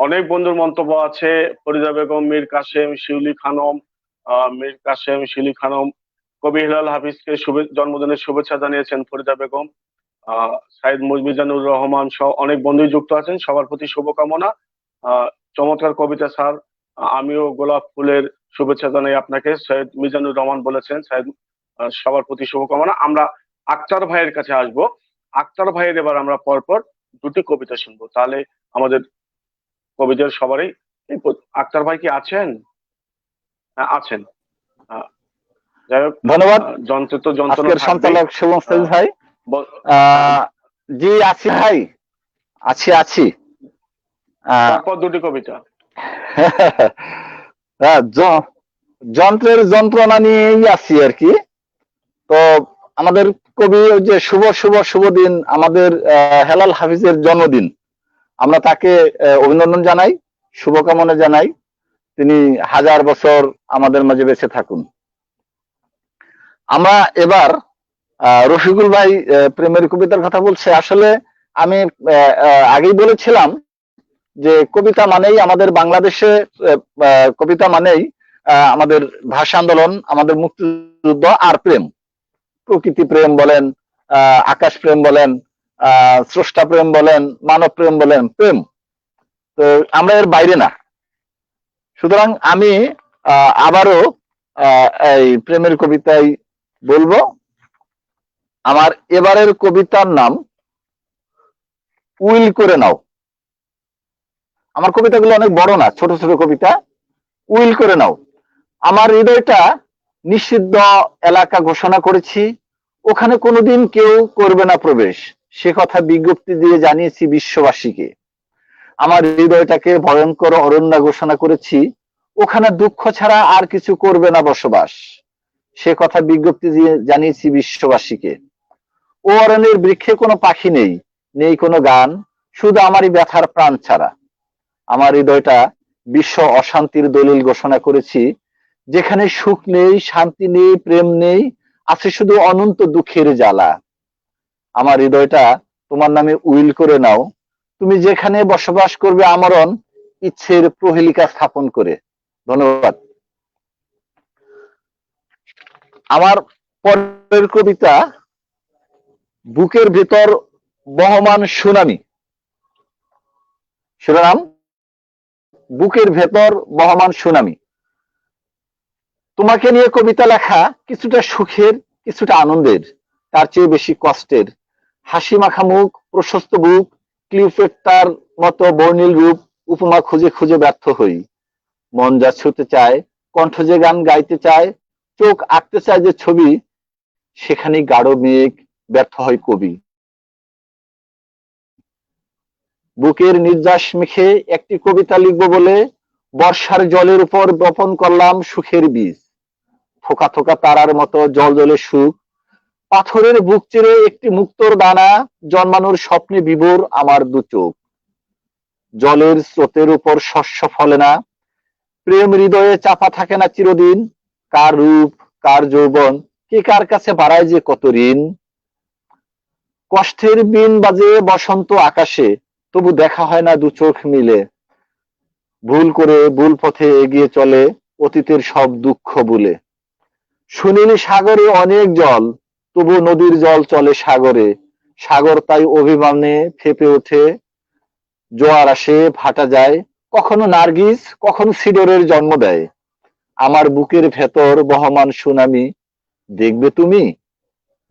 অনেক বন্ধুর মন্তব্য আছে। ফরিদা বেগম, মীর কাসেম, শিউলি খানম, কবি হিলাল হাফিজকে জন্মদিনের শুভেচ্ছা জানিয়েছেন ফরিদা বেগম। সাইদ মিজানুর রহমান সহ অনেক বন্ধুই যুক্ত আছেন, সবার প্রতি শুভকামনা। চমৎকার কবিতা স্যার, আমিও গোলাপ ফুলের শুভেচ্ছা জানাই আপনাকে। সৈয়দ মিজানুর রহমান বলেছেন সবার প্রতি শুভকামনা। আমরা আক্তার ভাইয়ের কাছে আসব। আক্তার ভাইয়ের এবার আমরা পরপর দুটি কবিতা শুনবো, তাহলে আমাদের কবিদের সবারই। আক্তার ভাই কি আছেন? হ্যাঁ, আছেন। যাই হোক, ধন্যবাদ। যন্ত্রে তো যন্ত্রণা আজকের সঞ্চালক শুভম সাইদ ভাই। জি আছি ভাই, আছি। তারপর দুটি কবিতা। যন্ত্রের যন্ত্রণা নিয়েই আছি আর কি। তো আমাদের কবি যে শুভ দিন, আমাদের হেলাল হাফিজের জন্মদিন, আমরা তাকে অভিনন্দন জানাই, শুভকামনা জানাই। তিনি 1000 বছর আমাদের মাঝে বেঁচে থাকুন। আমরা এবার রফিকুল ভাই প্রেমের কবিতার কথা বলছে। আসলে আমি আগেই বলেছিলাম যে কবিতা মানেই আমাদের বাংলাদেশে কবিতা মানেই আমাদের ভাষা আন্দোলন, আমাদের মুক্তিযুদ্ধ আর প্রেম, প্রকৃতি প্রেম বলেন, আকাশ প্রেম বলেন, স্রষ্টা প্রেম বলেন, মানব প্রেম বলেন, প্রেম। তো আমরা এর বাইরে না। সুতরাং আমি আবারও এই প্রেমের কবিতায় বলবো। আমার এবারের কবিতার নাম উইল করে নাও। আমার কবিতাগুলো অনেক বড় না, ছোট ছোট কবিতা। উইল করে নাও। আমার হৃদয়টা নিষিদ্ধ এলাকা ঘোষণা করেছি, ওখানে কোনোদিন কেউ করবে না প্রবেশ, সে কথা বিজ্ঞপ্তি দিয়ে জানিয়েছি বিশ্ববাসীকে। আমার হৃদয়টাকে ভয়ঙ্কর অরণ্য ঘোষণা করেছি, ওখানে দুঃখ ছাড়া আর কিছু করবে না বসবাস, সে কথা বিজ্ঞপ্তি দিয়ে জানিয়েছি বিশ্ববাসীকে। ও অরণ্যের বৃক্ষে কোনো পাখি নেই, নেই কোনো গান, শুধু আমারই ব্যথার প্রাণ ছাড়া। আমার হৃদয়টা বিশ্ব অশান্তির দলিল ঘোষণা করেছি, যেখানে সুখ নেই, শান্তি নেই, প্রেম নেই, আছে শুধু অনন্ত দুঃখের জ্বালা। আমার হৃদয়টা তোমার নামে উইল করে নাও, তুমি যেখানে বসবাস করবে আমরণ, ইচ্ছের প্রহেলিকা স্থাপন করে। ধন্যবাদ। আমার পরের কবিতা বুকের ভেতর বহমান সুনামি। শিরোনাম বুকের ভেতর বহমান সুনামি। তোমাকে নিয়ে কবিতা লেখা কিছুটা সুখের, কিছুটা আনন্দের, তার চেয়ে বেশি কষ্টের। হাসি মাখা মুখ, প্রশস্ত বুক, ক্লিওপেট্রার মতো বর্ণিল রূপ, উপমা খুঁজে খুঁজে ব্যর্থ হই। মন যা ছুঁতে চায়, কণ্ঠ যে গান গাইতে চায়, চোখ আঁকতে চায় যে ছবি, সেখানে গাঢ় মেঘ, ব্যর্থ হয় কবি। বুকের নির্যাস মেখে একটি কবিতা লিখবো বলে বর্ষার জলের উপর বপন করলাম সুখের বীজ। থোকা থোকা তারার মতো জল জলে সুখ, পাথরের বুক চিরে একটি মুক্তোর দানা, জন্মানোর স্বপ্নে বিভোর আমার দু চোখ। জলের স্রোতের উপর শস্য ফলে না, প্রেম হৃদয়ে চাপা থাকে না চিরদিন। কার রূপ, কার যৌবন, কে কার কাছে বাড়ায় যে কত ঋণ। কষ্টের বিন বাজে বসন্ত আকাশে, তবু দেখা হয় না দু চোখ মিলে। ভুল করে ভুল পথে এগিয়ে চলে, অতীতের সব দুঃখ ভুলে। সুনীল সাগরে অনেক জল, তবু নদীর জল চলে সাগরে। সাগর তাই অভিমানে ফেপে ওঠে, জোয়ার আসে ভাটা যায়, কখনো নার্গিস, কখনো সিডরের জন্ম দেয়। আমার বুকের ভেতর বহমান সুনামি, দেখবে তুমি,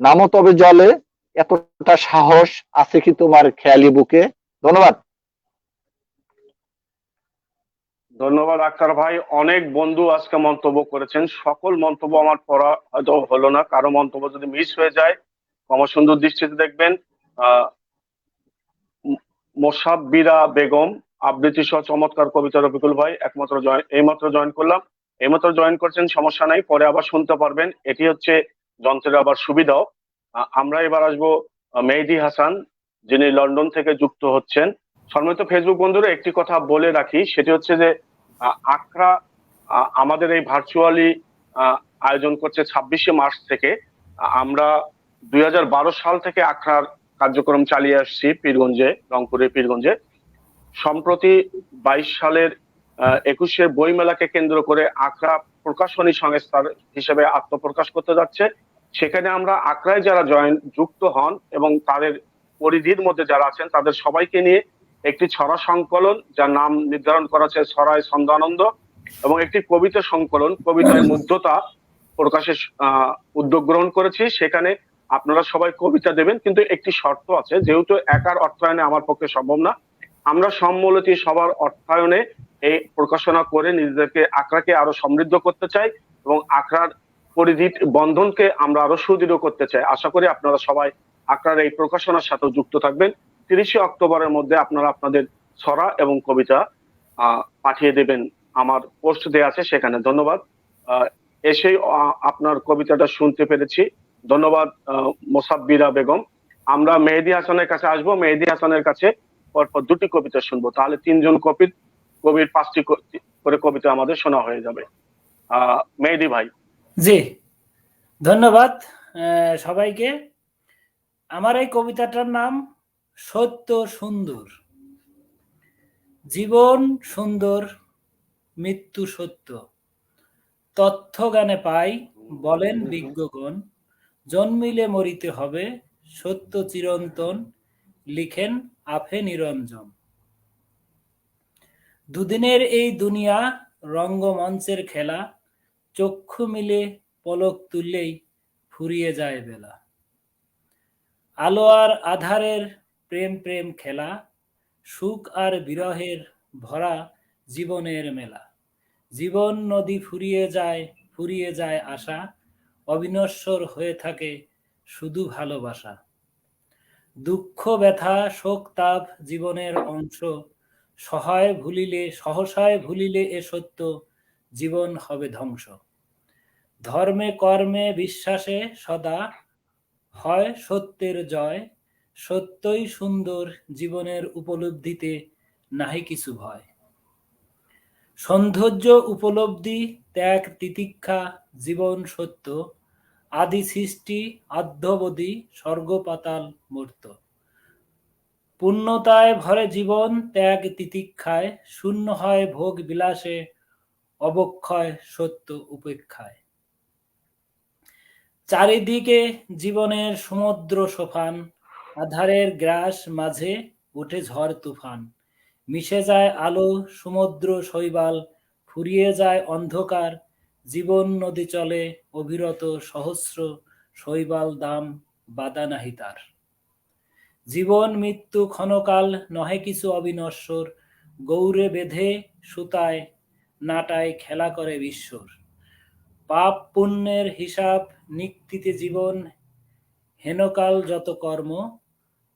নামো তবে জলে, এতটা সাহস আছে কি তোমার খেয়ালি বুকে। ধন্যবাদ। ধন্যবাদ আক্তার ভাই। অনেক বন্ধু আজকে মন্তব্য করেছেন, সকল মন্তব্য আমার পড়া হয়তো হলো না, কারো মন্তব্য যদি মিস হয়ে যায় ক্ষমা সুন্দর দৃষ্টিতে দেখবেন। মোসাব্বিরা বেগম আবৃত্তি সহ চমৎকার কবিতা। রফিকুল ভাই এইমাত্র জয়েন করলাম, এইমাত্র জয়েন করছেন, সমস্যা নাই, পরে আবার শুনতে পারবেন, এটি হচ্ছে যন্ত্রের আবার সুবিধাও। আমরা এবার আসবো মেহেদী হাসান, যিনি লন্ডন থেকে যুক্ত হচ্ছেন। সম্মানিত ফেসবুক বন্ধুরা, একটি কথা বলে রাখি, সেটি হচ্ছে যে আখড়া আমাদের এই ভার্চুয়ালি আয়োজন করছে 26শে মার্চ থেকে। আমরা 2012 সাল থেকে আখড়ার কার্যক্রম চালিয়ে আসছি পীরগঞ্জে, রংপুরের পীরগঞ্জে। সম্প্রতি 22 সালের 21শে বইমেলাকে কেন্দ্র করে আখড়া প্রকাশনী সংস্থার হিসেবে আত্মপ্রকাশ করতে যাচ্ছে। সেখানে আমরা আখড়ায় যারা যুক্ত হন এবং তাদের পরিধির মধ্যে যারা আছেন তাদের সবাইকে নিয়ে একটি ছড়া সংকলন, যার নাম নির্ধারণ করা হচ্ছে ছড়ায় ছন্দানন্দ, এবং একটি কবিতা সংকলন কবিতায় মুগ্ধতা প্রকাশের উদ্যোগ গ্রহণ করেছি। সেখানে আপনারা সবাই কবিতা দেবেন, কিন্তু একটি শর্ত আছে, যেহেতু একার অর্থায়নে আমার পক্ষে সম্ভব না, আমরা সম্মিলিত সবার অর্থায়নে এই প্রকাশনা করে নিজেদেরকে আখড়াকে আরো সমৃদ্ধ করতে চাই এবং আখড়ার পরিধি বন্ধনকে আমরা আরো সুদৃঢ় করতে চাই। আশা করি আপনারা সবাই আখড়ার এই প্রকাশনার সাথে যুক্ত থাকবেন। 30শে অক্টোবরের মধ্যে আপনারা আপনাদের ছড়া এবং কবিতা পাঠিয়ে দেবেন, আমার পোস্ট দেয়া আছে সেখানে। ধন্যবাদ। এসেই আপনার কবিতাটা শুনতে পেরেছি, ধন্যবাদ মোসাব্বিরা বেগম। আমরা মেহেদী হাসানের কাছে আসবো, মেহেদী হাসানের কাছে পরপর দুটি কবিতা শুনবো, তাহলে 3 জন কবির 5টি করে কবিতা আমাদের শোনা হয়ে যাবে। মেহেদী ভাই। জি, ধন্যবাদ সবাইকে। আমার এই কবিতাটার নাম সত্য সুন্দর। জীবন সুন্দর, মৃত্যু সত্য, তথ্য জ্ঞানে পাই বলেন বিজ্ঞগণ, জন্মিলে মরিতে হবে, সত্য চিরন্তন, লিখেন আফে নিরঞ্জন। দুদিনের এই দুনিয়া রঙ্গমঞ্চের খেলা, চক্ষু মিলে পলক তুললেই ফুরিয়ে যায় বেলা। আলো আর আধারের প্রেম প্রেম খেলা, সুখ আর বিরহের ভরা জীবনের মেলা। জীবন নদী ফুরিয়ে যায় আশা, অবিনশ্বর হয়ে থাকে শুধু ভালোবাসা। দুঃখ ব্যথা শোক তাপ জীবনের অংশ, সহসায় ভুলিলে এ সত্য, জীবন হবে ধ্বংস। ধর্মে কর্মে বিশ্বাসে সদা হয় সত্যের জয়, সত্যই সুন্দর জীবনের উপলব্ধিতে নাহি কিছু ভয়। সৌন্দর্য উপলব্ধি ত্যাগ তিতিক্ষা জীবন সত্য, আদি সৃষ্টি আদ্যবধি স্বর্গ পাতাল মূর্ত। পূর্ণতায় ভরে জীবন ত্যাগ তিতিক্ষায়, শূন্য হয় ভোগ বিলাসে অবক্ষয় সত্য উপেক্ষায়। চারিদিকে জীবনের সমুদ্র সোফান, আধারের গ্রাস মাঝে ওঠে ঝড় তুফান। মিশে যায় আলো সমুদ্র শৈবাল, ফুরিয়ে যায় অন্ধকার, জীবন নদী চলে অবিরত সহস্র, শৈবাল দাম বাদা নাহি তার। জীবন মৃত্যু ক্ষণকাল নহে কিছু অবিনশ্বর, গৌরে বেঁধে সুতায় নাটায় খেলা করে বিশ্বর। পাপ পুণ্যের হিসাব নিক্তিতে জীবন হেনকাল যত কর্ম,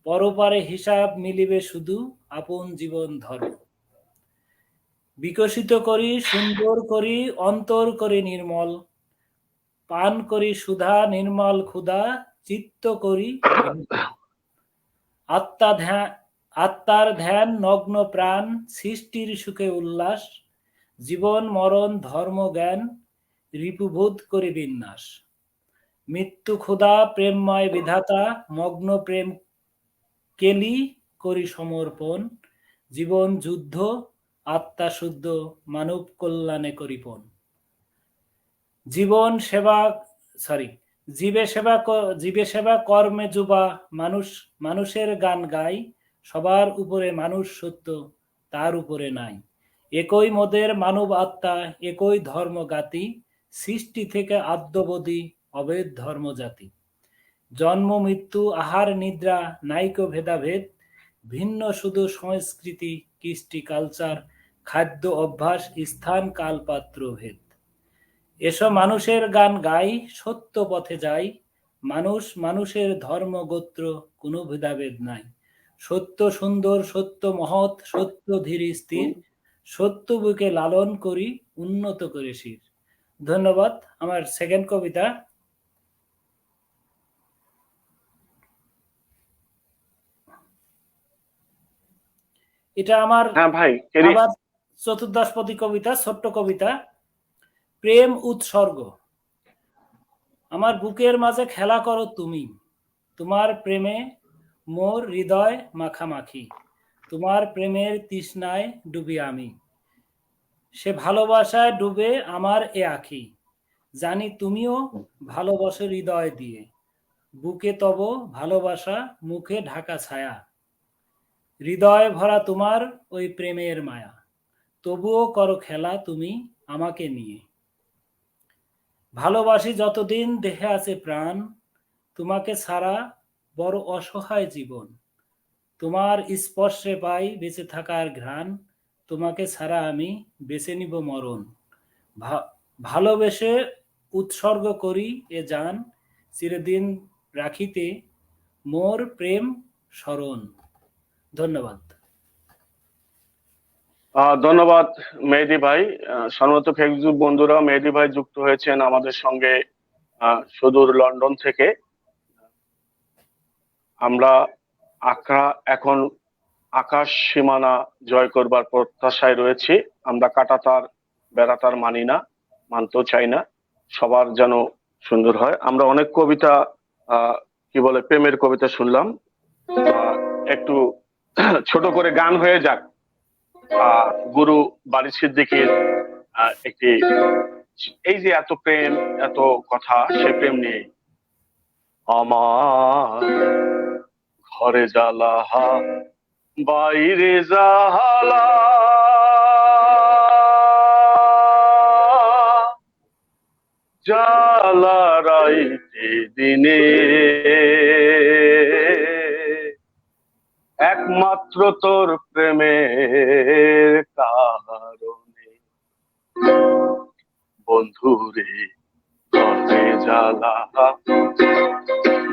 পরপারে হিসাব মিলিবে শুধু আপন জীবন ধর্ম। বিকশিত করি সুন্দর করি অন্তর করি নির্মল, পান করি সুধা নির্মল ক্ষুধা চিত্ত করি। আত্মার ধ্যান নগ্ন প্রাণ সৃষ্টির সুখে উল্লাস, জীবন মরণ ধর্ম জ্ঞান রিপুবোধ করি বিন্যাস। মৃত্যু ক্ষুধা প্রেমময় বিধাতা মগ্ন প্রেম কেলি করি সমর্পণ, জীবন যুদ্ধ আত্মা শুদ্ধ মানব কল্যাণে করিপন। জীবে সেবা কর্মে যুবা মানুষের গান গাই, সবার উপরে মানুষ সত্য তার উপরে নাই। একই মোদের মানব আত্মা একই ধর্ম গাতি, সৃষ্টি থেকে আদ্যবধি অভেদ ধর্ম জাতি। জন্ম মৃত্যু আহার নিদ্রা নাইকো ভেদাভেদ, ভিন্ন শুধু সংস্কৃতি কৃষ্টি কালচার, খাদ্য অভ্যাস স্থান কাল পাত্র ভেদ। এসব মানুষের গান গাই সত্য পথে যাই, মানুষের ধর্ম গোত্র কোনো ভেদাভেদ নাই। সত্য সুন্দর সত্য মহৎ সত্য ধীর স্থির, সত্য বুকে লালন করি উন্নত করে শির। ধন্যবাদ। আমার সেকেন্ড কবিতা। এটা আমার ভাই আবার চতুর্দশপদী কবিতা, ছোট্ট কবিতা। প্রেম উৎসর্গ। আমার বুকের মাঝে খেলা করো তুমি, তোমার প্রেমে মোর হৃদয় মাখামাখি, তোমার প্রেমের তৃষ্ণায় ডুবি আমি, সে ভালোবাসায় ডুবে আমার এ আখি। জানি তুমিও ভালোবাসো হৃদয় দিয়ে, বুকে তব ভালোবাসা মুখে ঢাকা ছায়া, হৃদয় ভরা তোমার ওই প্রেমের মায়া, তবুও করো খেলা তুমি আমাকে নিয়ে। ভালোবাসি যতদিন দেহে আছে প্রাণ, তোমাকে ছাড়া বড় অসহায় জীবন, তোমার স্পর্শে পাই বেঁচে থাকার ঘ্রাণ, তোমাকে ছাড়া আমি বেছে নিব মরণ। ভালোবেসে উৎসর্গ করি এ জান, চিরদিন রাখিতে মোর প্রেম স্মরণ। ধন্যবাদ। ধন্যবাদ মেহেদী ভাই। সম্ভবত ফেসবুক বন্ধুরা মেহেদী ভাই যুক্ত হয়েছেন আমাদের সঙ্গে সুদূর লন্ডন থেকে। আমরা এখন আকাশ সীমানা জয় করবার প্রত্যাশায় রয়েছি। আমরা কাঁটাতার বেড়াতার মানি না, মানতেও চাই না। সবার যেন সুন্দর হয়। আমরা অনেক কবিতা কি বলে প্রেমের কবিতা শুনলাম, একটু ছোট করে গান হয়ে যাক গুরু বারী সিদ্দিকীর একটি, এই যে এত প্রেম এত কথা, সে প্রেম নিয়ে। আমার ঘরে জ্বালা বাইরে জ্বালা, জ্বালা রাইতে দিনে, একমাত্র তোর প্রেমের কারণে। বন্ধুরে ঘরে জ্বালা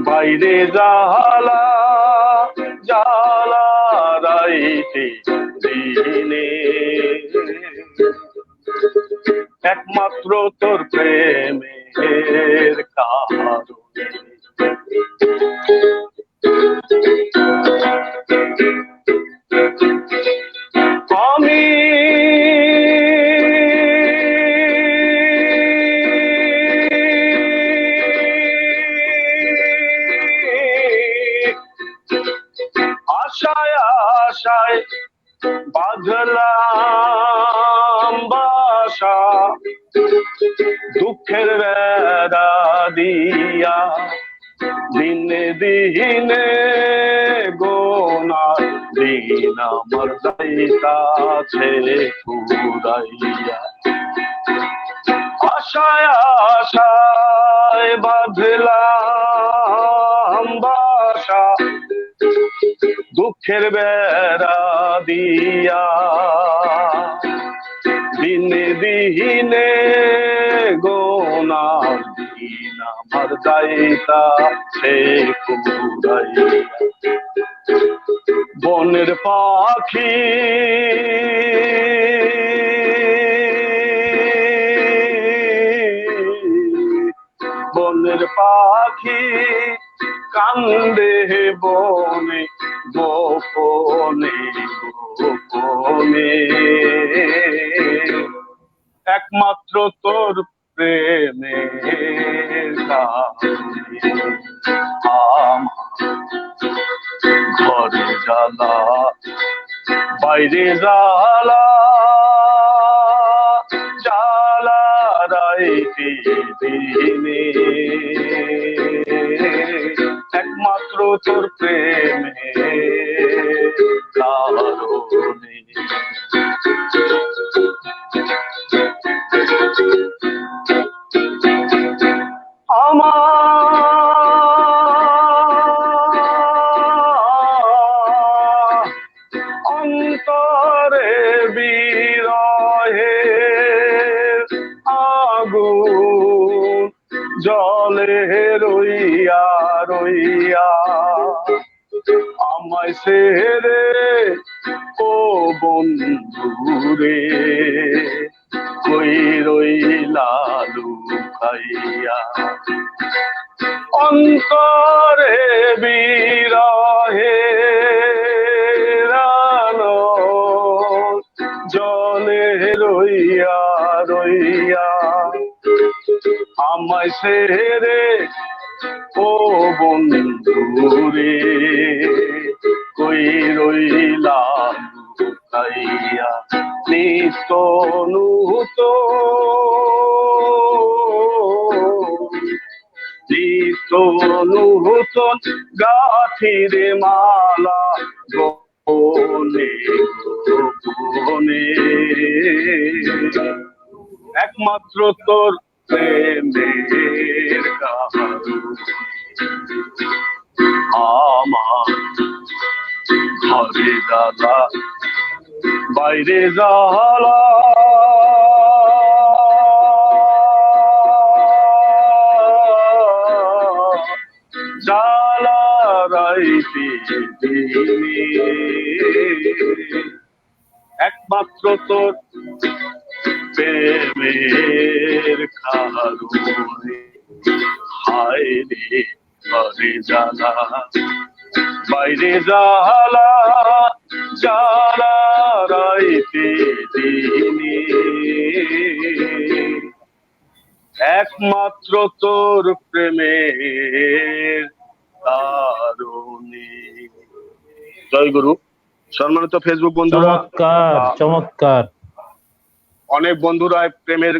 বাইরে জ্বালা, জ্বালা রাইতে দিনে, একমাত্র তোর প্রেমের কারণে। আমি আশায় আশায় বাঁধলাম বাসা, দুঃখের বেড়া দিয়া, দিনে দিনে গোনার দিন আমার যাইতাছে ফুরাইয়া। আশায় আশায় বাঁধলাম বাসা, দুঃখের বেড়া দিয়া, দিনে দিনে গোনার দিন আমার যাইতাছে ফুরাইয়া। বনের পাখি বনের পাখি কান্দে বনে গোপনে গোপনে, একমাত্র তোর প্রেমের কারণে। আমার ঘরে জ্বালা বাইরে জ্বালা, জ্বালা রাইতে দিনে, একমাত্র তোর প্রেমের কারণে। আমার অন্তরে বিরহের আগুন জলে রইয়া রইয়া, আমায় ছেড়ে ও বন্ধুরে কই রইলা লুকাইয়া। অন্তরে বিরহের আলো জলে রইয়া রইয়া, আমায় ছেড়ে ও বন্ধুরে কই রইলা লুকাইয়া। নিত্য নূতন গাথিরে মালা গোপনে গোপনে, একমাত্র তোর প্রেমের কারণে। আমার ঘরে জ্বালা বাইরে জ্বালা, জ্বালা রাইতে দিনে, একমাত্র তোর প্রেমের কারণে। হায় রে ঘরে জ্বালা বাইরে জ্বালা, জ্বালা রাইতে দিনে, একমাত্র তোর প্রেমের কারণে। জয় গুরু। সম্মানিত ফেসবুক বন্ধুরা, চমৎকার চমৎকার। অনেক বন্ধুরা প্রেমের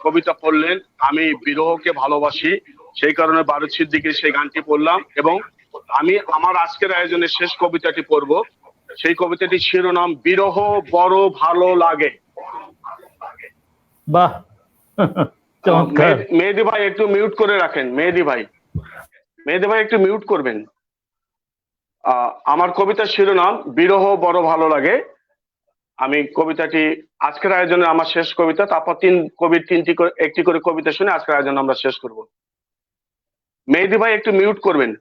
কবিতা পড়লেন। আমি বিরহকে ভালোবাসি, সেই কারণে বারুদ সিদ্দিকীর সেই গানটি পড়লাম, এবং আমি আমার আজকের আয়োজনের শেষ কবিতাটি পড়ব। সেই কবিতাটির শিরোনাম বিরহ বড় ভালো লাগে। বাহ চমৎকার। মেহেদী ভাই একটু মিউট করে রাখেন। মেহেদী ভাই একটু মিউট করবেন। আমার কবিতার শিরোনাম বিরহ বড় ভালো লাগে। আমি কবিতাটি আজকের আয়োজনে আমার শেষ কবিতা, তারপর কবির একটি করে কবিতা শুনে আজকের আয়োজন আমরা শেষ করব। মেহেদী ভাই একটু মিউট করবেন।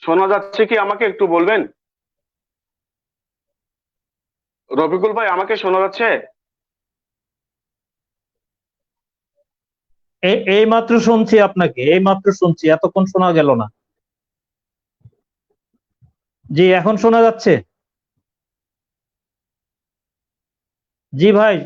শোনা যাচ্ছে কি? আমাকে একটু বলবেন। রফিকুল ভাই, আমাকে শোনা যাচ্ছে? এই মাত্র শুনছি আপনাকে, এই মাত্র শুনছি, এতক্ষণ শোনা গেল না। জি এখন শোনা যাচ্ছে। জি ভাই।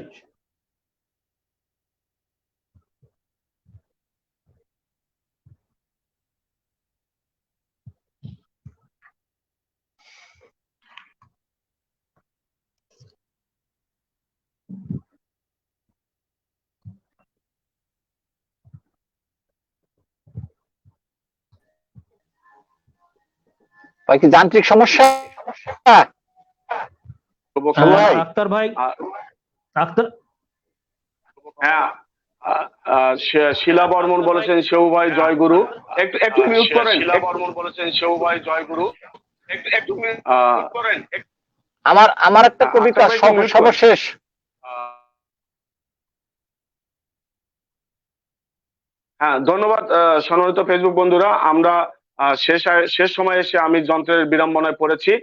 ভাই কি যান্ত্রিক সমস্যা? আক্তার ভাই, আক্তার, হ্যাঁ, শিলা বর্মন বলেছেন সেউ ভাই জয় গুরু। একটু মিউট করেন। শিলা বর্মন বলেছেন সেউ ভাই জয় গুরু। একটু মিউট করেন। আমার একটা কবিতা সর্বশেষ। হ্যাঁ, ধন্যবাদ সম্মানিত ফেসবুক বন্ধুরা। আমরা শেষ সময়ে এসে আমি যন্ত্রের বিড়ম্বনায় পড়েছি।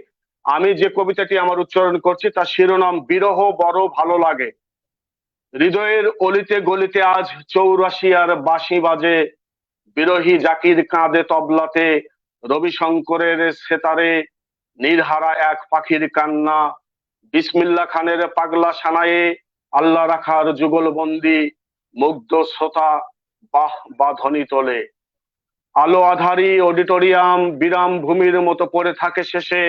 আমি যে কবিতাটি আমার উচ্চারণ করছি তার শিরোনাম বিরহ বড় ভালো লাগে। হৃদয়ের অলিতে গলিতে আজ 84 বাঁশি বাজে, বিরহী জাকির কাঁদে তবলাতে, রবিশঙ্করের সেতারে, নির্হারা এক পাখির কান্না, বিসমিল্লা খানের পাগলা সানায়ে, আল্লাহ রাখার যুগলবন্দি, মুগ্ধ শ্রোতা বাহ বা ধ্বনি তোলে। আলো আধারি অডিটোরিয়াম বিরাম ভূমির মতো পড়ে থাকে শেষে,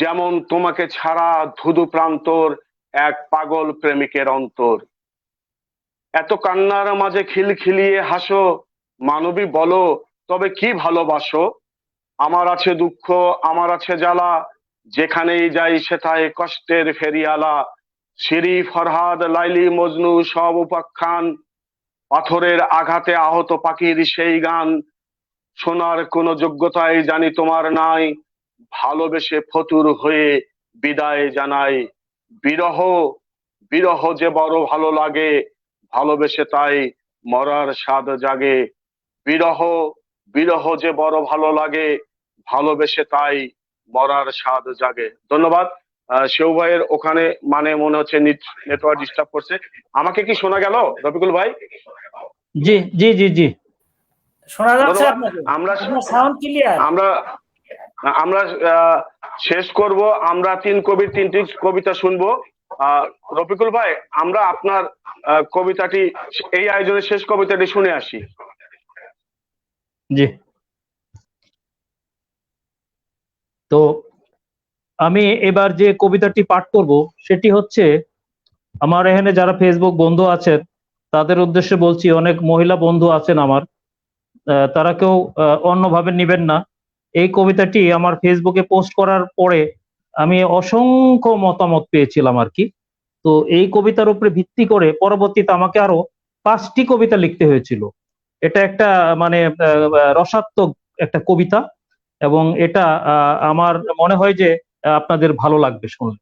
যেমন তোমাকে ছাড়া ধুধু প্রান্তর এক পাগল প্রেমিকের অন্তর। এত কান্নার মাঝে খিলখিলিয়ে হাসো, মানবী বলো তবে কি ভালোবাসো। আমার আছে দুঃখ, আমার আছে জ্বালা, যেখানেই যাই সেথায় কষ্টের ফেরিয়ালা। সিরি ফরহাদ লাইলি মজনু সব উপাখ্যান, পাথরের আঘাতে আহত পাখির সেই গান। শোনার কোনো যোগ্যতাই জানি তোমার নাই, ভালোবেসে ফতুর হয়ে বিদায় জানাই। বিরহ বিরহ যে বড় ভালো লাগে, ভালোবেসে তাই মরার স্বাদ জাগে। বিরহ বিরহ যে বড় ভালো লাগে, ভালোবেসে তাই মরার স্বাদ জাগে। ধন্যবাদ। সেউ ভাইয়ের ওখানে মানে মনে হচ্ছে নেটওয়ার্ক ডিস্টার্ব করছে। আমাকে কি শোনা গেল রফিকুল ভাই? জি জি জি জি শোনা যাচ্ছে আপনাকে। আমরা সাউন্ড ক্লিয়ার। আমরা শেষ করব। আমরা কবির 3টি কবিতা শুনবো। রফিকুল ভাই, আমরা আপনার কবিতাটি, এই আয়োজনের শেষ কবিতাটি শুনে আসি। জি। তো আমি এবার যে কবিতাটি পাঠ করব সেটি হচ্ছে, আমার এখানে যারা ফেসবুক বন্ধু আছেন তাদের উদ্দেশ্যে বলছি, অনেক মহিলা বন্ধু আছেন আমার, তারা কেউ অন্যভাবে নেবেন না। এই কবিতাটি আমার ফেসবুকে পোস্ট করার পরে আমি অসংখ্য মতামত পেয়েছিলাম আর কি। তো এই কবিতার উপরে ভিত্তি করে পরবর্তীতে আমাকে আরো 5টি কবিতা লিখতে হয়েছিল। এটা একটা মানে রসাত্মক একটা কবিতা, এবং এটা আমার মনে হয় যে আপনাদের ভালো লাগবে শুনলে।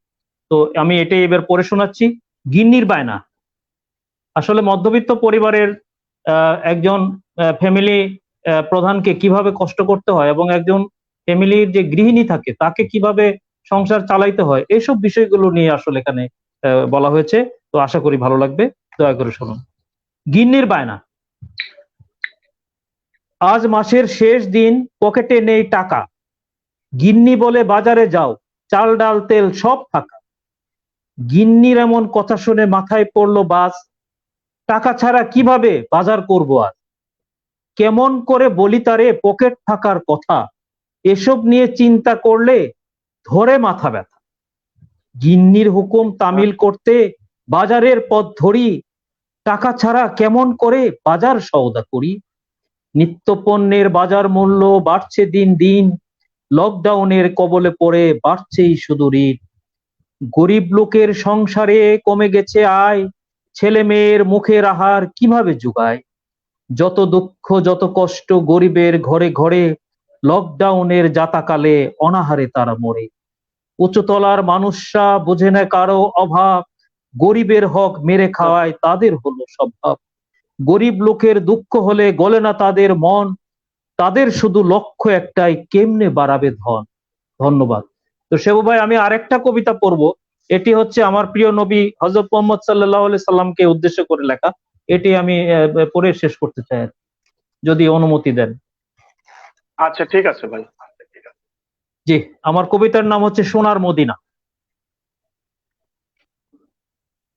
তো আমি এটাই এবার পড়ে শোনাচ্ছি। গিন্নির বায়না। আসলে মধ্যবিত্ত পরিবারের একজন ফ্যামিলি প্রধানকে কিভাবে কষ্ট করতে হয় এবং একজন ফ্যামিলির যে গৃহিণী থাকে তাকে কিভাবে সংসার চালাইতে হয়, এইসব বিষয়গুলো নিয়ে আসলে এখানে বলা হয়েছে। তো আশা করি ভালো লাগবে, দয়া করে শুনুন। গিন্নির বায়না। আজ মাসের শেষ দিন, পকেটে নেই টাকা। গিন্নি বলে বাজারে যাও, চাল ডাল তেল সব ফাঁকা। গিন্নির এমন কথা শুনে মাথায় পড়লো বাস, টাকা ছাড়া কিভাবে বাজার করবো আজ। কেমন করে বলি তারে পকেট ফাঁকার কথা, এসব নিয়ে চিন্তা করলে ধরে মাথা ব্যথা। গিন্নির হুকুম তামিল করতে বাজারের পথ ধরি, টাকা ছাড়া কেমন করে বাজার সওদা করি। নিত্যপণ্যের বাজার মূল্য বাড়ছে দিন দিন, লকডাউনের কবলে পড়ে বাড়ছেই শুধু ঋণ। গরিব লোকের সংসারে কমে গেছে আয়, ছেলে মেয়ের মুখের আহার কিভাবে জোগায়। যত দুঃখ যত কষ্ট গরিবের ঘরে ঘরে, লকডাউনের যাতাকালে অনাহারে তারা মরে। উচ্চতলার মানুষরা বোঝে না কারো অভাব, গরিবের হক মেরে খাওয়ায় তাদের হলো স্বভাব। গরিব লোকের দুঃখ হলে গলে না তাদের মন, তাদের শুধু লক্ষ্য একটাই, কেমনে বাড়াবে ধন। ধন্যবাদ। তো সেবু ভাই, আমি আরেকটা কবিতা পড়বো। এটি হচ্ছে আমার প্রিয় নবী হযরত মুহাম্মদ সাল্লাল্লাহু আলাইহি সাল্লামকে উদ্দেশ্য করে লেখা। এটি আমি পড়ে শেষ করতে চাই আর কি, যদি অনুমতি দেন। আচ্ছা, ঠিক আছে ভাই। জি, আমার কবিতার নাম হচ্ছে সোনার মদিনা।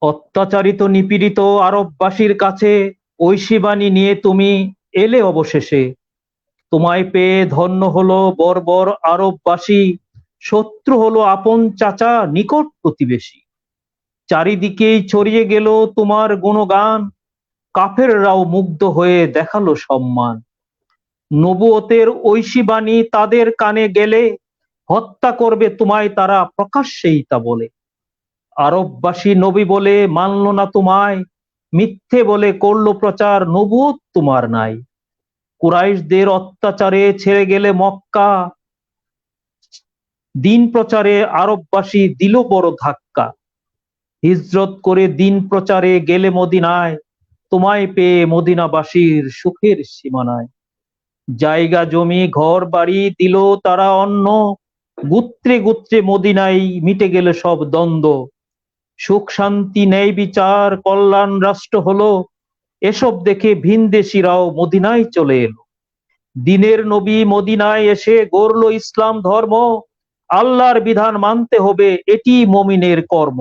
অত্যাচারিত নিপীড়িত আরববাসীর কাছে ঐশী বাণী নিয়ে তুমি এলে অবশেষে। তোমায় পেয়ে ধন্য হলো বর্বর আরববাসী, শত্রু হলো আপন চাচা নিকট প্রতিবেশী। চারিদিকেই ছড়িয়ে গেল তোমার গুণগান, কাফেররাও মুগ্ধ হয়ে দেখালো সম্মান। নবুয়তের ঐশী বাণী তাদের কানে গেলে, হত্যা করবে তোমায় তারা প্রকাশ্যেই তা বলে। আরববাসী নবী বলে মানল না তোমায়, মিথ্যে বলে করলো প্রচার নবুয়ত তোমার নাই। কুরাইশদের অত্যাচারে ছেড়ে গেলে মক্কা, দিন প্রচারে আরববাসী দিল বড় ধাক্কা। হিজরত করে দিন প্রচারে গেলে মদিনায়, তোমায় পেয়ে মদিনাবাসীর সুখের সীমানায়। জায়গা জমি ঘর বাড়ি দিল তারা অন্ন, গুত্রে গুত্রে মদিনায় মিটে গেল সব দ্বন্দ্ব। সুখ শান্তি ন্যায় বিচার কল্যাণ রাষ্ট্র হলো, এসব দেখে ভিনদেশীরাও মদিনায় চলে এলো। দিনের নবী মদিনায় এসে গড়ল ইসলাম ধর্ম, আল্লাহর বিধান মানতে হবে এটি মুমিনের কর্ম।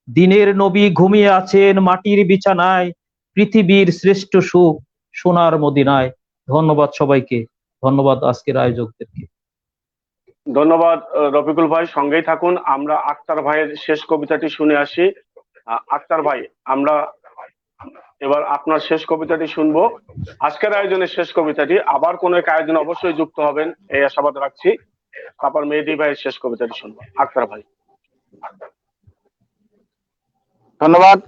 দিনের নবী ঘুমিয়ে আছেন মাটির বিছানায়, পৃথিবীর শ্রেষ্ঠ সুখ সোনার মদিনায়। ধন্যবাদ সবাইকে, ধন্যবাদ আজকের আয়োজকদেরকে। ধন্যবাদ রফিকুল ভাই, সঙ্গেই থাকুন। আমরা আক্তার ভাইয়ের শেষ কবিতাটি শুনে আসি। আক্তার ভাই, আমরা এবার আপনার শেষ কবিতাটি শুনবো। আজকের আয়োজনের শেষ কবিতাটি, আবার কোন এক আয়োজনে অবশ্যই যুক্ত হবেন এই আশাবাদ রাখছি। তারপর মেহেদী ভাইয়ের শেষ কবিতাটি শুনবো। আক্তার ভাই। ধন্যবাদ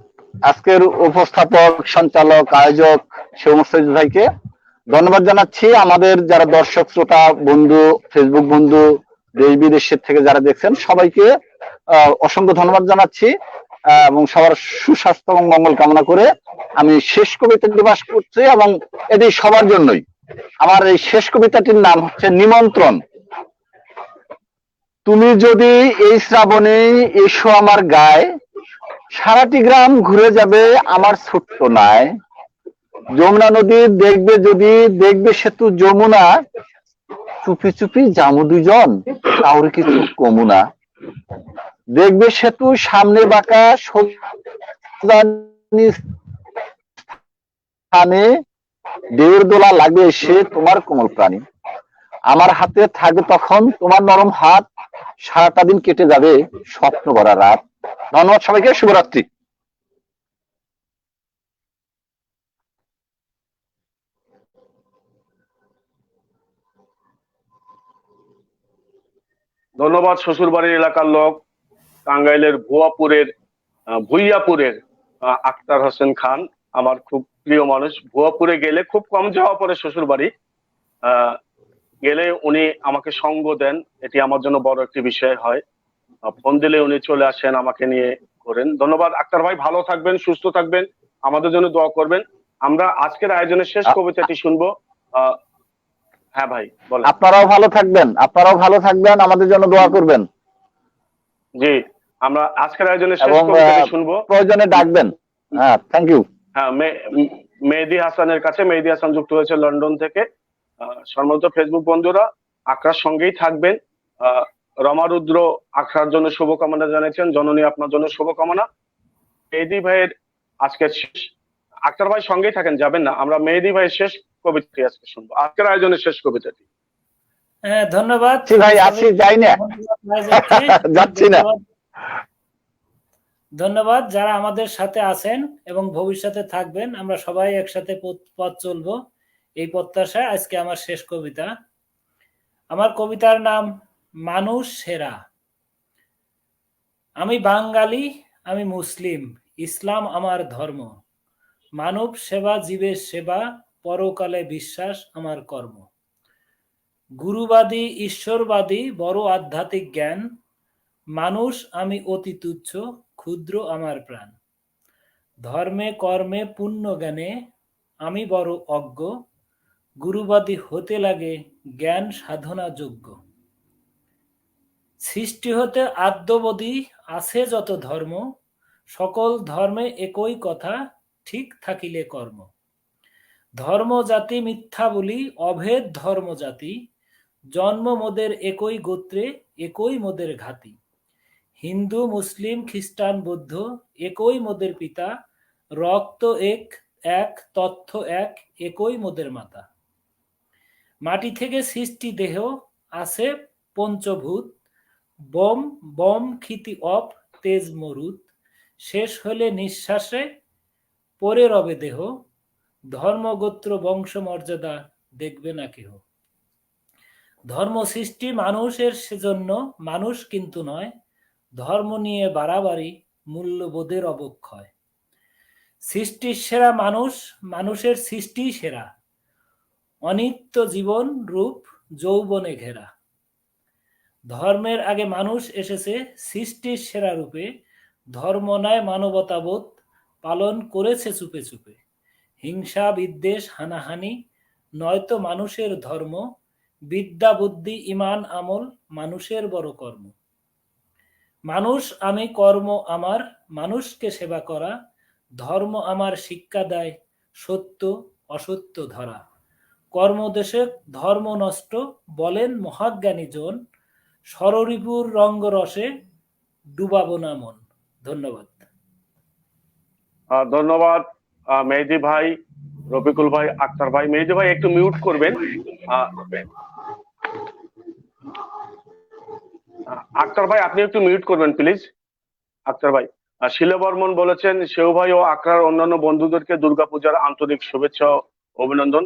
আজকের উপস্থাপক, সঞ্চালক, আয়োজক শিব মুস্তাফিজ ভাইকে ধন্যবাদ জানাচ্ছি। আমাদের যারা দর্শক শ্রোতা বন্ধু, ফেসবুক বন্ধু, দেশ বিদেশের থেকে যারা দেখছেন সবাইকে অসংখ্য ধন্যবাদ জানাচ্ছি এবং সবার সুস্বাস্থ্য এবং মঙ্গল কামনা করে আমি শেষ কবিতাটি পাঠ করছি, এবং এটি সবার জন্যই। আমার এই শেষ কবিতাটির নাম হচ্ছে নিমন্ত্রণ। তুমি যদি এই শ্রাবণে এসো আমার গায়ে, সারাটি গ্রাম ঘুরে যাবে আমার ছোট্ট নায়। যমুনা নদী দেখবে যদি, দেখবে সেতু যমুনা, চুপি চুপি জামু দুজন কাউরে কিছু কমুনা। দেখবে সেতু সামনে বাঁকা স্থানে, ঢেউয়ের দোলা লাগবে এসে তোমার কোমল প্রাণী। আমার হাতে থাকবে তখন তোমার নরম হাত, সারাটা দিন কেটে যাবে স্বপ্ন ভরা রাত। ধন্যবাদ সবাইকে, শুভরাত্রি। ধন্যবাদ। শ্বশুরবাড়ির এলাকার লোক, টাঙ্গাইলের ভুইয়াপুরের আক্তার হোসেন খান আমার খুব প্রিয় মানুষ। ভুয়াপুরে গেলে খুব কম যাওয়া পড়ে শ্বশুর বাড়ি, গেলে উনি আমাকে সঙ্গ দেন, এটি আমার জন্য বড় একটি বিষয় হয়। ফোন দিলে উনি চলে আসেন, আমাকে নিয়ে ঘোরেন। ধন্যবাদ আক্তার ভাই, ভালো থাকবেন, সুস্থ থাকবেন, আমাদের জন্য দোয়া করবেন। আমরা আজকের আয়োজনের শেষ কবিতাটি শুনবো। হ্যাঁ ভাই বলেন। আপনারাও ভালো থাকবেন, আমাদের জন্য দোয়া করবেন। জি, আমরা আজকের আয়োজনের শেষ এবং কবিতাটি শুনবো। প্রয়োজনে ডাকবেন। হ্যাঁ, থ্যাংক ইউ। হ্যাঁ, মেহেদী হাসানের কাছে। মেহেদী হাসান যুক্ত হয়েছে লন্ডন থেকে। সম্মানিত ফেসবুক বন্ধুরা, আখড়ার সঙ্গেই থাকবেন। রমারুদ্র আখড়ার জন্য শুভকামনা জানিয়েছেন। জননী আপনার জন্য শুভকামনা। মেহেদী ভাইয়ের আজকের শেষ, আক্তার ভাই সঙ্গেই থাকেন, যাবেন না। আমরা মেহেদী ভাইয়ের শেষ কবিতাটি আজকে শুনবো, আজকের আয়োজনের শেষ কবিতাটি। হ্যাঁ, ধন্যবাদ। ভাই আসি, যাই না, যাচ্ছি না। ধন্যবাদ যারা আমাদের সাথে আছেন এবং ভবিষ্যতে থাকবেন। আমরা সবাই একসাথে পথ চলবো, এই প্রত্যাশায় আজকে আমার শেষ কবিতা। আমার কবিতার নাম মানুষ সেরা। আমি বাঙালি, আমি মুসলিম, ইসলাম আমার ধর্ম। মানব সেবা, জীবের সেবা, পরকালে বিশ্বাস আমার কর্ম। গুরুবাদী, ঈশ্বরবাদী, বড় আধ্যাত্মিক জ্ঞান। মানুষ আমি অতি তুচ্ছ, ক্ষুদ্র আমার প্রাণ। ধর্মে কর্মে পুণ্য জ্ঞানে আমি বড় অজ্ঞ। গুরুবাদী হতে লাগে জ্ঞান সাধনা যোগ্য। সৃষ্টি হতে আদ্যবধি আছে যত ধর্ম, সকল ধর্মে একই কথা, ঠিক থাকিলে কর্ম। ধর্ম জাতি মিথ্যা বলি, অভেদ ধর্ম জাতি। জন্ম মোদের একই গোত্রে, একই মোদের ঘাতি। হিন্দু মুসলিম খ্রিস্টান বৌদ্ধ, একই মোদের পিতা। রক্ত এক, এক তথ্য এক, একই মোদের মাতা। মাটি থেকে সৃষ্টি দেহ, আছে পঞ্চভূত। বম বম ক্ষিতি অপ, তেজ মরুত। শেষ হলে নিঃশ্বাসে পরে রবে দেহ। ধর্ম গোত্র বংশ মর্যাদা দেখবে না কেহ। ধর্ম সৃষ্টি মানুষের সেজন্য, মানুষ কিন্তু নয়। ধর্ম নিয়ে বাড়াবাড়ি, মূল্যবোধের অবক্ষয়। সৃষ্টির সেরা মানুষ, মানুষের সৃষ্টি সেরা। অনিত্য জীবন রূপ যৌবনে ঘেরা। ধর্মের আগে মানুষ এসেছে সৃষ্টির সেরা রূপে। ধর্ম নয় মানবতাবোধ পালন করেছে চুপে চুপে। হিংসা বিদ্বেষ হানাহানি নয়তো মানুষের ধর্ম। বিদ্যা বুদ্ধি ঈমান আমল মানুষের বড় কর্ম। মানুষ আমি, কর্ম আমার, মানুষকে সেবা করা। ধর্ম আমার শিক্ষা দেয় সত্য অসত্য ধরা। কর্মদেশে ধর্ম নষ্ট বলেন মহাজ্ঞানী জন। ষড়রিপুর রঙ্গরসে ডুবাবো না মন। ধন্যবাদ। ধন্যবাদ মেহেদী ভাই, রফিকুল ভাই, আক্তার ভাই। মেহেদী ভাই একটু মিউট করবেন। আক্তার ভাই আপনি একটু মিউট করবেন প্লিজ। আক্তার ভাই। শিলা বর্মন বলেছেন, সেও ভাই ও আক্রার অন্যান্য বন্ধুদেরকে দুর্গাপূজার আন্তরিক শুভেচ্ছা ও অভিনন্দন।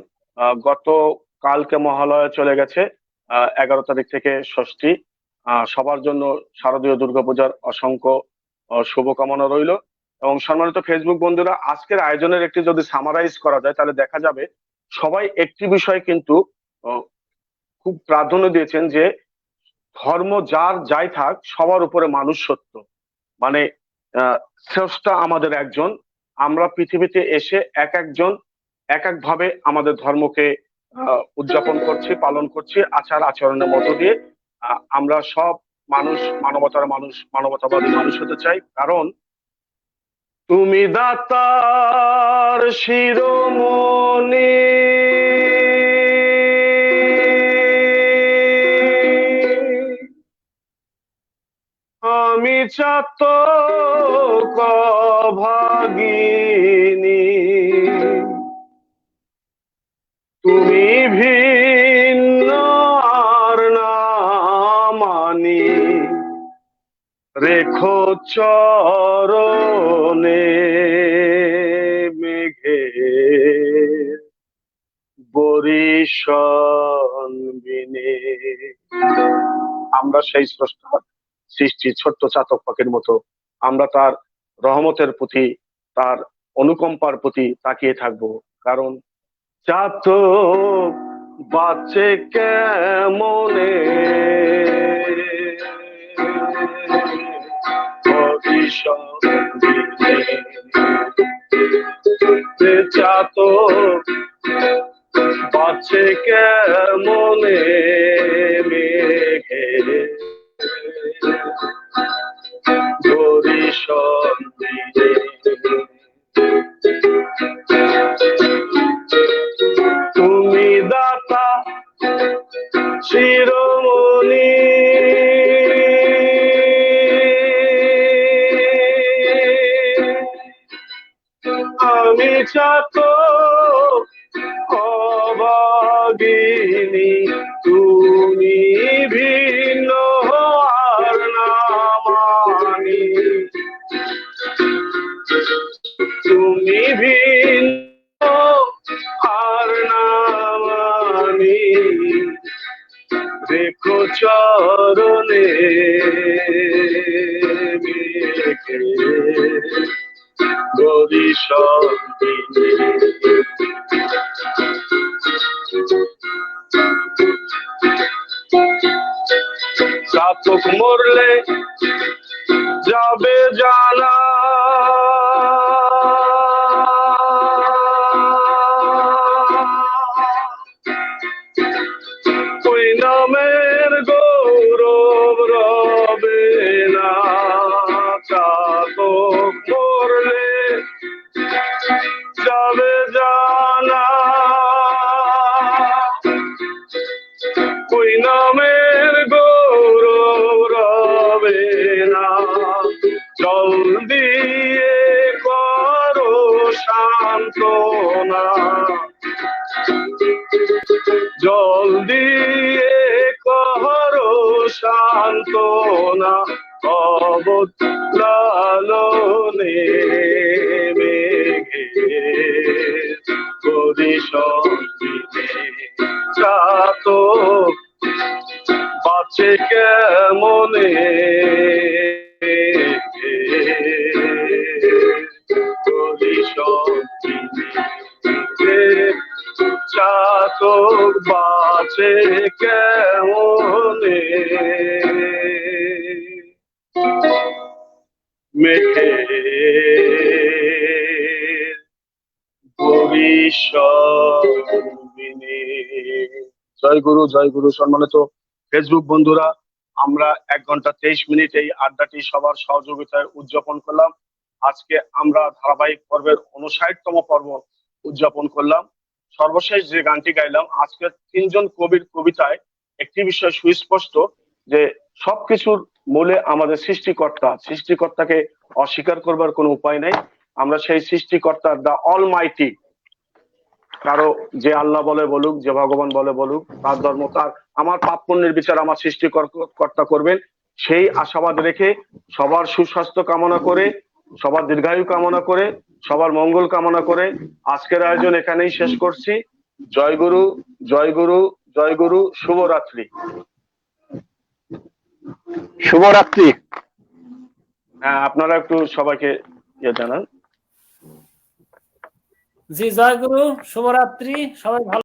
গত কালকে মহালয়া চলে গেছে, 11 তারিখ থেকে ষষ্ঠী। সবার জন্য শারদীয় দুর্গাপূজার অসংখ্য শুভকামনা রইল। এবং সম্মানিত ফেসবুক বন্ধুরা, আজকের আয়োজনের একটি যদি সামারাইজ করা যায় তাহলে দেখা যাবে সবাই একটি বিষয় কিন্তু খুব প্রাধান্য দিয়েছেন, যে ধর্ম যার যাই থাক সবার উপরে মানুষ সত্য। মানে স্রষ্টা আমাদের একজন। আমরা পৃথিবীতে এসে এক একজন এক এক ভাবে আমাদের ধর্মকে উদযাপন করছি, পালন করছি আচার আচরণের মধ্য দিয়ে। আমরা সব মানুষ মানবতার মানুষ, মানবতাবাদী মানুষ হতে চাই। কারণ তুমি দাতার শিরোমণি, আমি চাতক ভাগিনী। তুমি ভিন্ন আর না মানি, রেখো চরণে মেঘের বরিশন বিনে। আমরা সেই স্রষ্টার সৃষ্টি ছোট্ট চাতক পাখির মতো আমরা তার রহমতের প্রতি, তার অনুকম্পার প্রতি তাকিয়ে থাকবো। কারণ চাতক বাঁচে কেমনে, চাতক বাঁচে কেমনে মেঘে গরিশন দিনে। তুমি দাতা শিরোমণি, আমি চাতক অভাগিনী, তুমি ভিন্ন আর না মানি, তুমি ভিন্ন আর না মানি, রেখো চরণে মেঘে গরিশন দিনে। চাতক মরলে যাবে জানা, ওই নামের গৌরব রবে না। চাতক মরলে যাবে জানা, ওই নামের গৌরব রবে না। জল দিয়ে করো সান্ত্বনা, জল দিয়ে করো সান্ত্বনা, অবলালনে মেঘে গরিশন দিনে। চাতক বাঁচে কেমনে গরিশন দিনে। চাতক বাঁচে কেমনে মেঘে গরিশন দিনে। জয় গুরু, জয় গুরু। সম্মানিত ফেসবুক বন্ধুরা, আমরা 1 ঘন্টা 23 মিনিট এই আড্ডাটি সবার সহযোগিতায় উদযাপন করলাম। আজকে আমরা ধারাবাহিক পর্বের 59তম পর্ব উদযাপন করলাম। সর্বশেষ যে গানটি গাইলাম, আজকে 3 জন কবির কবিতায় একটি বিষয় সুস্পষ্ট যে সবকিছুর মূলে আমাদের সৃষ্টিকর্তা। সৃষ্টিকর্তাকে অস্বীকার করবার কোনো উপায় নেই। আমরা সেই সৃষ্টিকর্তার দা অলমাইটি, কারো যে আল্লাহ বলে বলুক, যে ভগবান বলে বলুক, তার ধর্ম তার, আমার পাপ পুণ্যের বিচার আমার সৃষ্টিকর্তা করবেন সেই আশাবাদ রেখে, সবার সুস্বাস্থ্য কামনা করে, সবার দীর্ঘায়ু কামনা করে, সবার মঙ্গল কামনা করে আজকের আয়োজন এখানেই শেষ করছি। জয় গুরু, জয় গুরু, জয় গুরু। শুভরাত্রি। শুভরাত্রি। হ্যাঁ, আপনারা একটু সবাইকে জানান। জি, জয় গুরু, শুভরাত্রি, সবাই ভালো